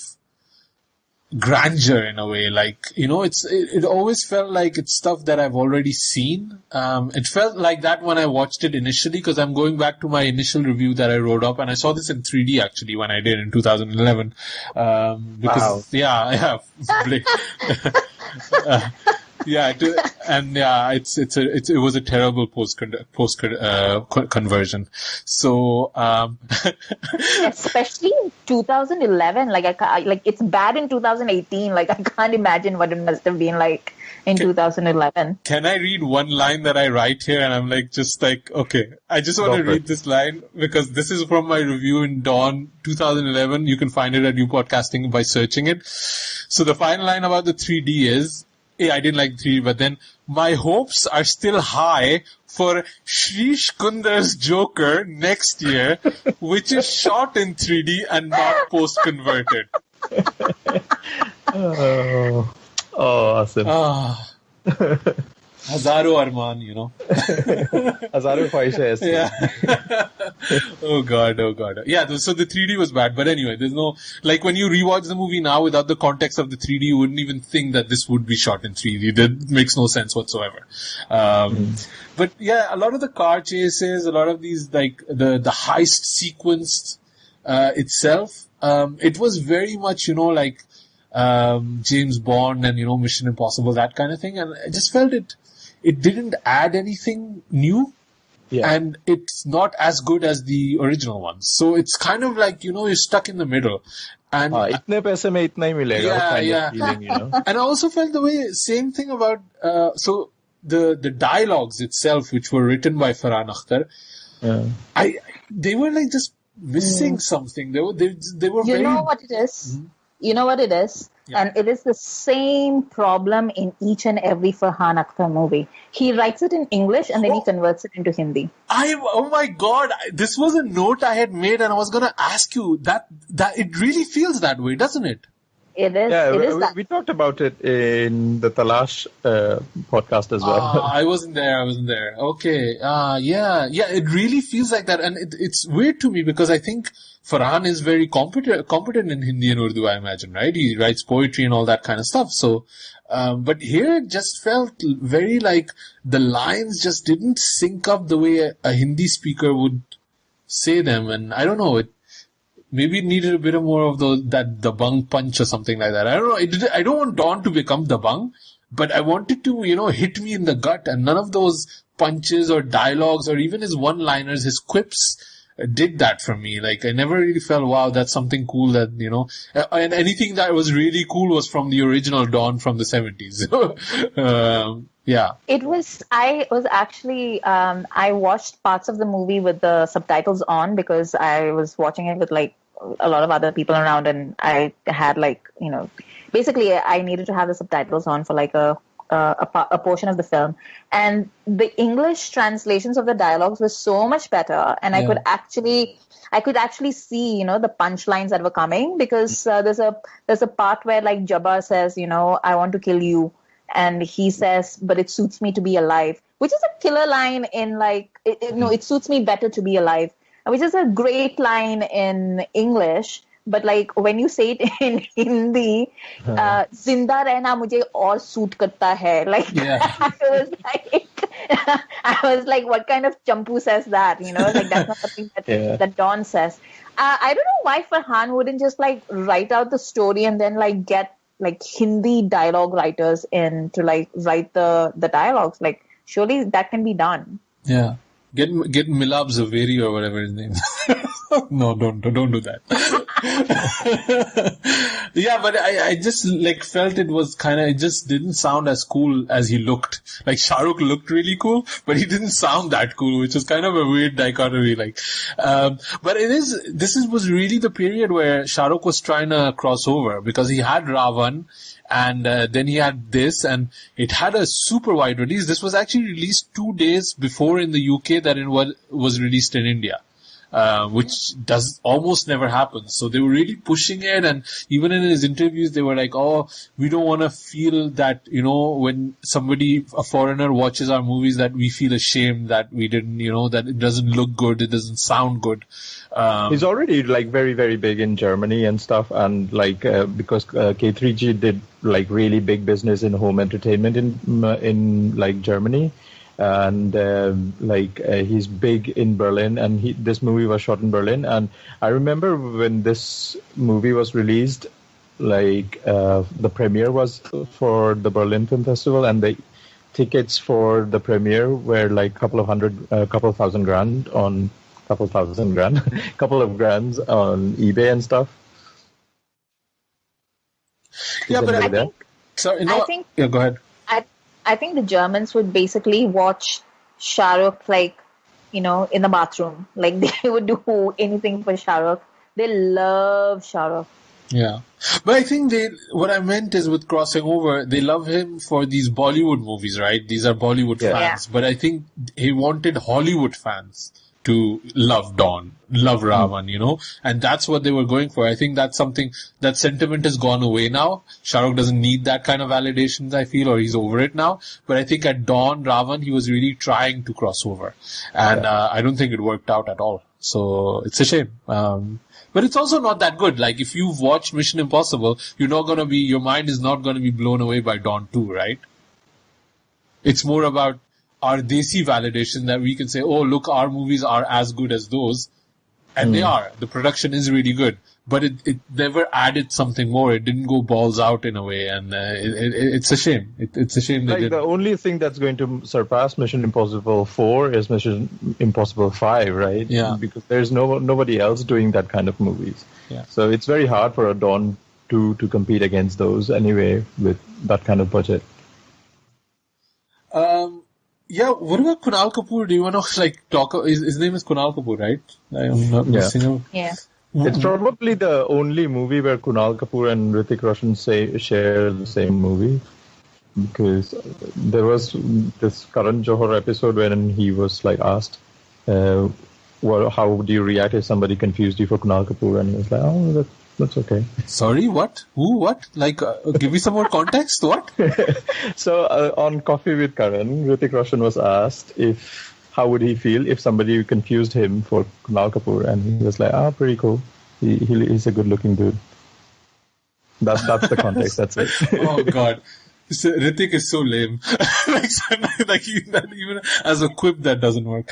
grandeur in a way. It always felt like it's stuff that I've already seen. It felt like that when I watched it initially, because I'm going back to my initial review that I wrote up, and I saw this in 3D actually when I did in 2011. It was a terrible post conversion. So, especially in 2011, it's bad in 2018. I can't imagine what it must have been like in 2011. Can I read one line that I write here? And I'm okay, I just want to read this line because this is from my review in Dawn 2011. You can find it at New Podcasting by searching it. So the final line about the 3D is, I didn't like 3D, but then my hopes are still high for Shrish Kundar's Joker next year, which is shot in 3D and not post-converted. Awesome. Hazaro Arman, Hazaro Khwaishein. Yeah. Oh God. Yeah, so the 3D was bad. But anyway, there's no... Like, when you rewatch the movie now without the context of the 3D, you wouldn't even think that this would be shot in 3D. That makes no sense whatsoever. But yeah, a lot of the car chases, a lot of these, like, the heist sequence itself, it was very much, like... James Bond and, Mission Impossible, that kind of thing. And I just felt it didn't add anything new. Yeah. And it's not as good as the original ones. So it's kind of like, you're stuck in the middle. And itne paise mein itna hi milega, yeah. Of feeling, And I also felt the way, same thing about, so the dialogues itself, which were written by Farhan Akhtar, they were like just missing something. They were very... You know what it is? Mm-hmm. You know what it is? Yeah. And it is the same problem in each and every Farhan Akhtar movie. He writes it in English and then he converts it into Hindi. Oh my God. This was a note I had made and I was going to ask you that it really feels that way, doesn't it? It is. Yeah, we talked about it in the Talash podcast as well. I wasn't there. Okay. Yeah, it really feels like that. And it's weird to me because I think Farhan is very competent in Hindi and Urdu, I imagine, right? He writes poetry and all that kind of stuff. So, but here it just felt very like the lines just didn't sync up the way a Hindi speaker would say them. And I don't know, maybe it needed a bit more of that dabang punch or something like that. I don't know. I don't want Dawn to become dabang, but I wanted to, hit me in the gut. And none of those punches or dialogues or even his one-liners, his quips did that for me. Like, I never really felt, wow, that's something cool that, and anything that was really cool was from the original Dawn from the 70s. Yeah. I was actually, I watched parts of the movie with the subtitles on because I was watching it with like a lot of other people around and I had like, basically I needed to have the subtitles on for like a portion of the film, and the English translations of the dialogues were so much better, and I could actually see the punchlines that were coming because there's a part where like Jabba says I want to kill you, and he says but it suits me to be alive, which is a killer line in like it suits me better to be alive, which is a great line in English. But like when you say it in Hindi, zinda rehna mujhe aur suit karta hai. Like I was like, what kind of champu says that? Like that's not something that Dawn says. I don't know why Farhan wouldn't just like write out the story and then like get like Hindi dialogue writers in to like write the dialogues. Like surely that can be done. Yeah. Get Milab Zaveri or whatever his name is. No, don't do that. Yeah, but I just like felt it just didn't sound as cool as he looked. Like Shahrukh looked really cool, but he didn't sound that cool, which is kind of a weird dichotomy. Like, but this was really the period where Shahrukh was trying to cross over because he had Ravan. And then he had this, and it had a super wide release. This was actually released 2 days before in the UK that it was released in India, which does almost never happen. So they were really pushing it, and even in his interviews, they were like, "Oh, we don't want to feel that when a foreigner watches our movies, that we feel ashamed that we didn't, that it doesn't look good, it doesn't sound good." He's already like very, very big in Germany and stuff, and like because K3G did like really big business in home entertainment in like Germany, and he's big in Berlin, and this movie was shot in Berlin. And I remember when this movie was released, like the premiere was for the Berlin Film Festival, and the tickets for the premiere were like couple of thousand grand on eBay and stuff. Yeah, but go ahead. I think the Germans would basically watch Shahrukh like, in the bathroom. Like they would do anything for Shahrukh. They love Shahrukh. Yeah. But I think what I meant is with crossing over, they love him for these Bollywood movies, right? These are Bollywood fans. But I think he wanted Hollywood fans to love Dawn, love Ravan, you know, and that's what they were going for. I think that's something, that sentiment has gone away now. Shahrukh doesn't need that kind of validations, I feel, or he's over it now. But I think at Dawn, Ravan, he was really trying to cross over. And I don't think it worked out at all. So it's a shame. But it's also not that good. Like, if you've watched Mission Impossible, your mind is not going to be blown away by Dawn 2, right? It's more about our desi validation that we can say, oh, look, our movies are as good as those. And they are. The production is really good. But it never added something more. It didn't go balls out in a way. And it's a shame. It's a shame they did. The only thing that's going to surpass Mission Impossible 4 is Mission Impossible 5, right? Yeah. Because there's nobody else doing that kind of movies. Yeah. So it's very hard for a Dawn 2 to compete against those anyway with that kind of budget. Yeah, what about Kunal Kapoor? Do you want to talk? His name is Kunal Kapoor, right? I'm not missing him. Yeah. It's probably the only movie where Kunal Kapoor and Hrithik Roshan share the same movie. Because there was this Karan Johar episode when he was asked, how do you react if somebody confused you for Kunal Kapoor? And he was like, oh, that's okay. Sorry, what? Who? What? Give me some more context. What? So on Coffee with Karan, Hrithik Roshan was asked how would he feel if somebody confused him for Kunal Kapoor, and he was like, pretty cool. He's a good-looking dude. That's the context. That's it. Oh God, Hrithik is so lame. Even as a quip, that doesn't work.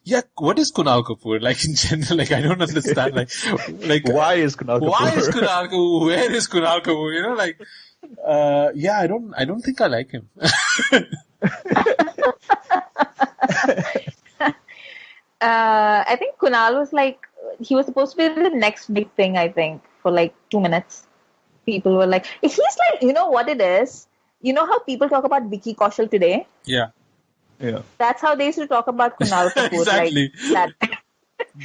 Yeah, what is Kunal Kapoor? In general, I don't understand. Why is Kunal Kapoor? Why is Kunal Kapoor? Where is Kunal Kapoor? I don't think I like him. I think Kunal was he was supposed to be the next big thing, I think, for 2 minutes. People were he's you know what it is? You know how people talk about Vicky Kaushal today? Yeah. Yeah. That's how they used to talk about Kunal Kapoor. Exactly.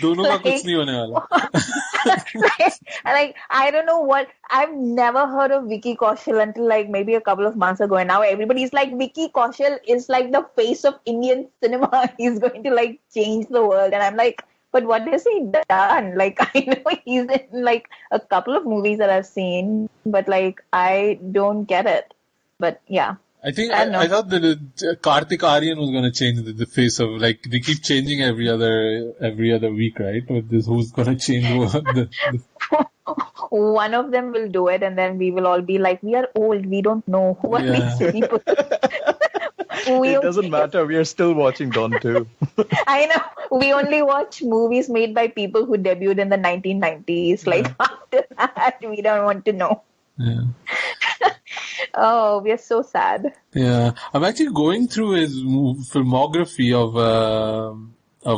Dono ka kuch nahi hone wala. I don't know what, I've never heard of Vicky Kaushal until maybe a couple of months ago, and now everybody's Vicky Kaushal is the face of Indian cinema. He's going to change the world, and I'm but what has he done? I know he's in a couple of movies that I've seen, but I don't get it. But yeah. I think I thought that Karthik Aaryan was going to change the face of they keep changing every other week, right? With this, who's going to change One of them will do it, and then we will all be we are old, we don't know who are these people. It doesn't matter. We are still watching Dawn 2. I know. We only watch movies made by people who debuted in the 1990s. After that, we don't want to know. Yeah. Oh, we are so sad. Yeah, I'm actually going through his filmography of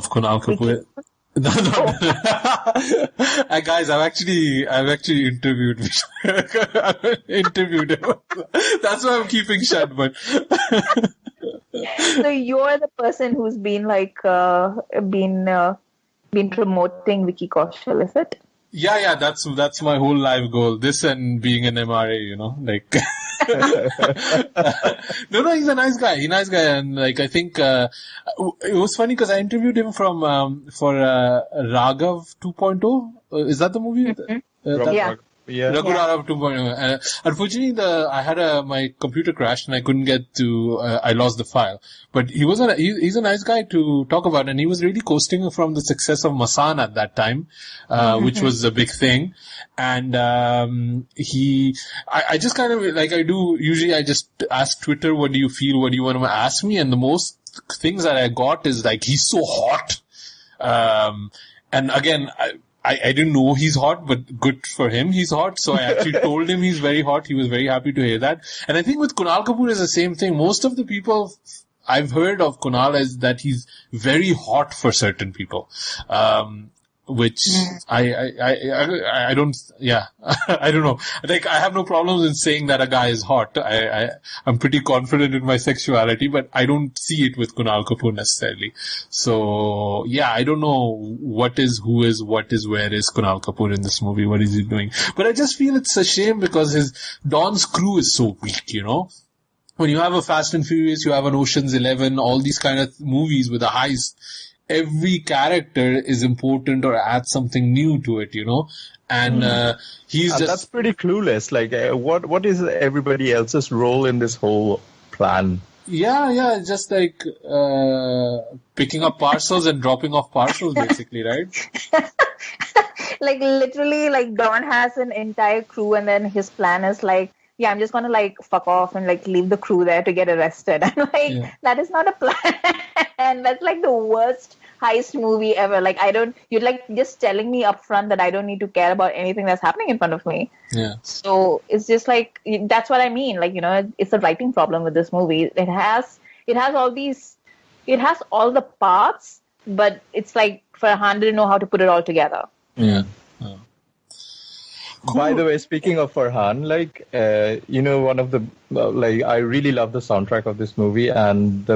Kunal Kapoor. Guys, I've actually interviewed him. That's why I'm keeping shut. But so you're the person who's been been promoting Vicky Kaushal, is it? Yeah, that's my whole life goal. This and being an MRA, No, he's a nice guy. And I think, it was funny because I interviewed him for Raghav 2.0. Is that the movie? Yeah. Raghuram 2.0. Unfortunately, I had my computer crashed and I couldn't get to. I lost the file. But he's a nice guy to talk about, and he was really coasting from the success of Masan at that time, which was a big thing. And I just kind of I do usually. I just ask Twitter, "What do you feel? What do you want to ask me?" And the most things that I got is he's so hot. And again, I didn't know he's hot, but good for him, he's hot. So I actually told him he's very hot. He was very happy to hear that. And I think with Kunal Kapoor is the same thing. Most of the people I've heard of Kunal is that he's very hot for certain people. which I don't, I don't know. Like, I have no problems in saying that a guy is hot. I'm pretty confident in my sexuality, but I don't see it with Kunal Kapoor necessarily. So, yeah, I don't know what is, who is, what is, where is Kunal Kapoor in this movie? What is he doing? But I just feel it's a shame because Don's crew is so weak, you know? When you have a Fast and Furious, you have an Ocean's 11, all these kind of movies with a heist, every character is important or adds something new to it, you know? And he's just... That's pretty clueless. Like, what is everybody else's role in this whole plan? Yeah, just like picking up parcels and dropping off parcels, basically, right? Like, literally, like, Don has an entire crew, and then his plan is like, yeah, I'm just going to, like, fuck off and, like, leave the crew there to get arrested. I'm like, that is not a plan. That's, like, the worst heist movie ever. Like, you're, like, just telling me up front that I don't need to care about anything that's happening in front of me. Yeah. So it's just, like, that's what I mean. Like, you know, it's a writing problem with this movie. It has all the parts, but it's like Farhan didn't know how to put it all together. Yeah. Cool. By the way, speaking of Farhan, like, you know, one of the, like, I really love the soundtrack of this movie and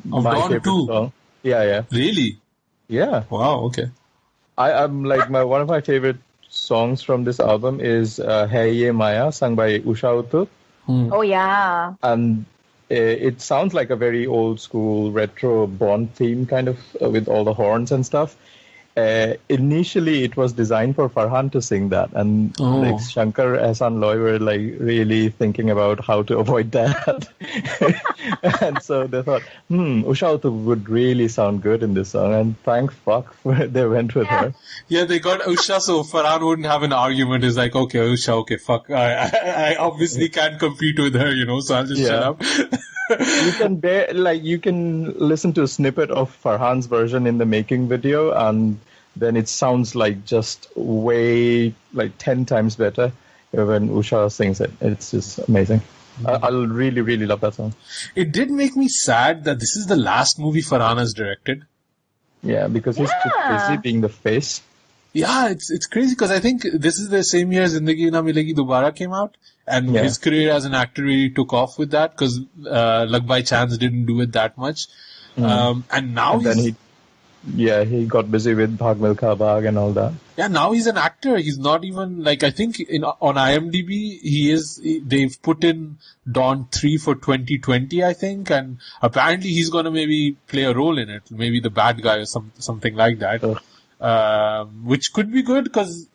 my favorite song. Yeah. Really? Yeah. Wow, okay. I'm like, one of my favorite songs from this album is Hai Ye Maya, sung by Usha Uttup. Oh, yeah. And it sounds like a very old school retro Bond theme, kind of, with all the horns and stuff. Initially, it was designed for Farhan to sing that, and like Shankar Ehsan Loy were like really thinking about how to avoid that. And so they thought, Usha Uttup would really sound good in this song, and thank fuck they went with her. Yeah, they got Usha, so Farhan wouldn't have an argument. He's like, okay, Usha, okay, fuck, I obviously can't compete with her, you know, so I'll just shut up. You can listen to a snippet of Farhan's version in the making video, and then it sounds like just way, like 10 times better when Usha sings it. It's just amazing. I'll really, really love that song. It did make me sad that this is the last movie Farhan has directed. Yeah, because he's too busy being the face. Yeah, it's crazy because I think this is the same year Zindagi Na Milegi Dobara came out, and his career as an actor really took off with that because Lag By Chance didn't do it that much. And now he got busy with Bhag Milkha Bhag and all that. Yeah, now he's an actor. He's not even like, I think on IMDb they've put in Dawn 3 for 2020, I think, and apparently he's gonna maybe play a role in it, maybe the bad guy or something like that. Which could be good because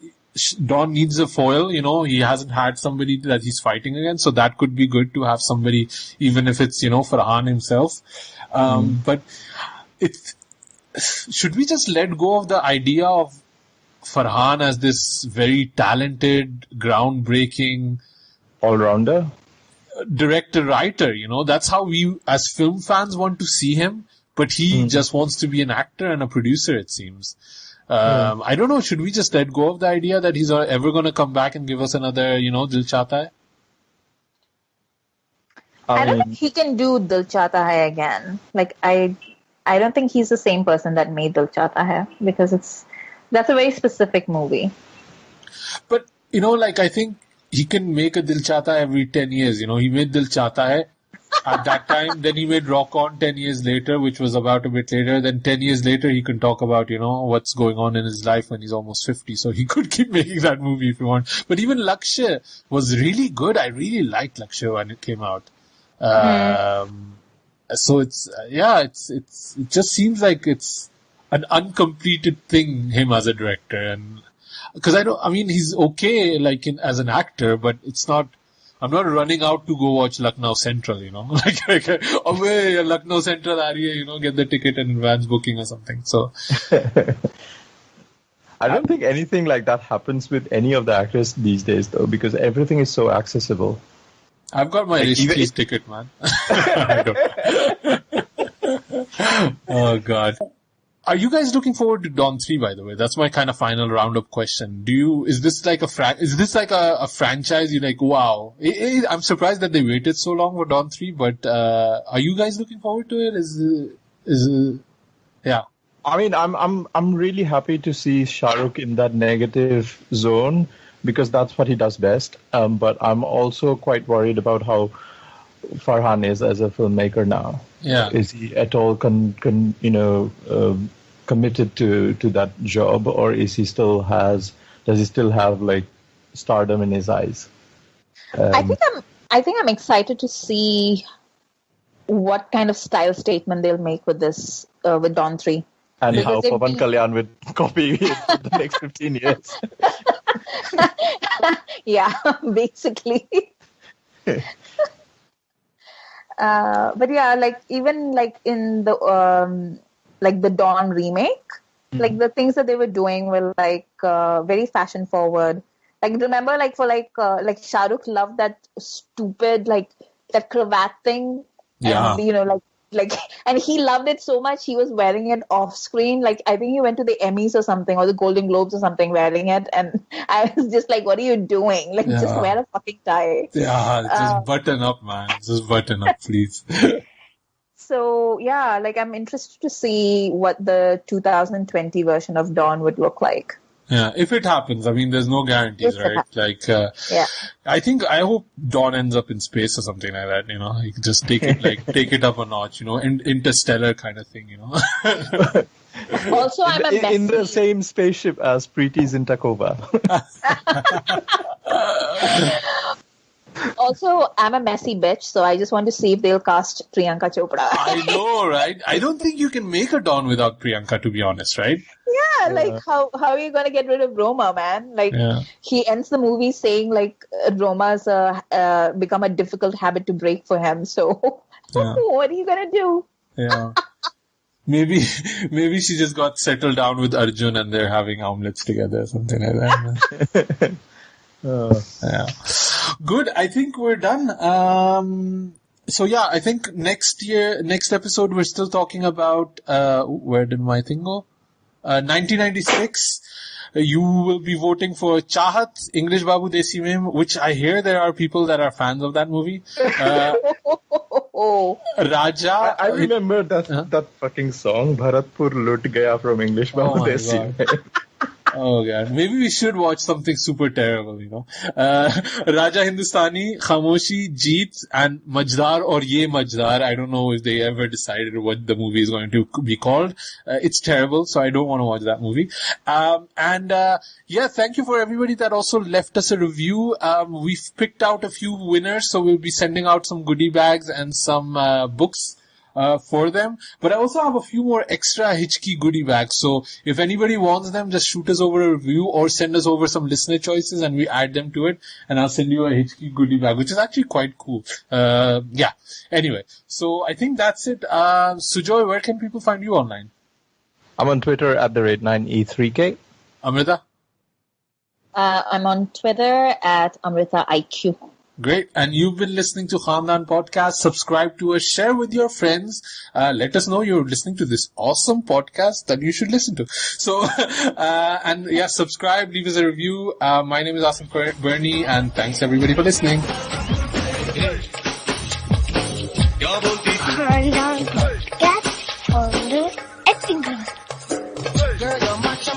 Don needs a foil, you know, he hasn't had somebody that he's fighting against, so that could be good to have somebody, even if it's, you know, Farhan himself. But should we just let go of the idea of Farhan as this very talented, groundbreaking all-rounder director-writer, you know, that's how we as film fans want to see him, but he just wants to be an actor and a producer, it seems. I don't know, should we just let go of the idea that he's ever going to come back and give us another, you know, Dil Chahta Hai? I don't think he can do Dil Chahta Hai again. Like, I don't think he's the same person that made Dil Chahta Hai, because that's a very specific movie. But, you know, like, I think he can make a Dil Chahta Hai every 10 years, you know, he made Dil Chahta Hai at that time, then he made Rock On 10 years later, which was about a bit later. Then 10 years later, he can talk about, you know, what's going on in his life when he's almost 50. So he could keep making that movie if you want. But even Lakshya was really good. I really liked Lakshya when it came out. So it just seems like it's an uncompleted thing, him as a director. And because he's okay, like as an actor, but it's not, I'm not running out to go watch Lucknow Central, you know, like Lucknow Central area, you know, get the ticket and advance booking or something. So I don't think anything like that happens with any of the actors these days, though, because everything is so accessible. I've got my race ticket, man. Oh God. Are you guys looking forward to Dawn 3, by the way? That's my kind of final roundup question. Is this like a franchise? You're like, wow. I'm surprised that they waited so long for Dawn 3, but, are you guys looking forward to it? Yeah. I mean, I'm really happy to see Shahrukh in that negative zone because that's what he does best. But I'm also quite worried about how Farhan is as a filmmaker now. Yeah. Is he at all committed to that job, or does he still have like stardom in his eyes? I think I'm excited to see what kind of style statement they'll make with this with Dawn 3. And how Pawan Kalyan would copy it for the next 15 years. Yeah, basically. But yeah, like even like in the like the Dawn remake, like the things that they were doing were like very fashion forward. Like remember, like for like Shahrukh loved that stupid like that cravat thing. Yeah. And, like, and he loved it so much, he was wearing it off screen. Like, I think he went to the Emmys or something, or the Golden Globes or something, wearing it. And I was just like, what are you doing? Like, just wear a fucking tie. Yeah, just button up, man. Just button up, please. So, yeah, like, I'm interested to see what the 2020 version of Dawn would look like. Yeah, if it happens. I mean, there's no guarantees, right? Like, yeah. I hope Dawn ends up in space or something like that, you know. You can just take it up a notch, you know, interstellar kind of thing, you know. Also, I'm in the same spaceship as Preeti Zintakova. Also, I'm a messy bitch, so I just want to see if they'll cast Priyanka Chopra. I know, right? I don't think you can make a Dawn without Priyanka, to be honest, right? Yeah, like how are you going to get rid of Roma, man? Like he ends the movie saying like Roma's become a difficult habit to break for him. So what are you going to do? Yeah. Maybe she just got settled down with Arjun and they're having omelets together or something like that. Yeah. Good. I think we're done. So yeah, I think next episode, we're still talking about, where did my thing go? 1996. You will be voting for Chahat, English Babu Desi Mein, which I hear there are people that are fans of that movie. Raja. I remember that fucking song, Bharatpur Lut Gaya from English Babu Desi Mein. Oh god, maybe we should watch something super terrible, you know. Raja Hindustani, Khamoshi, Jeet, and Majdar or Ye Majdar. I don't know if they ever decided what the movie is going to be called. It's terrible, so I don't want to watch that movie. Thank you for everybody that also left us a review. We've picked out a few winners, so we'll be sending out some goodie bags and some books for them. But I also have a few more extra Hitchkey goodie bags. So if anybody wants them, just shoot us over a review or send us over some listener choices and we add them to it. And I'll send you a Hitchkey goodie bag, which is actually quite cool. Anyway, so I think that's it. Sujoy, where can people find you online? I'm on Twitter at @9E3K. Amrita? I'm on Twitter at AmritaIQ. Great. And you've been listening to Khandaan Podcast. Subscribe to us, share with your friends. Let us know you're listening to this awesome podcast that you should listen to. So, subscribe, leave us a review. My name is Asim Bernie, and thanks everybody for listening. Khandaan Podcast on the acting. Girl, you're much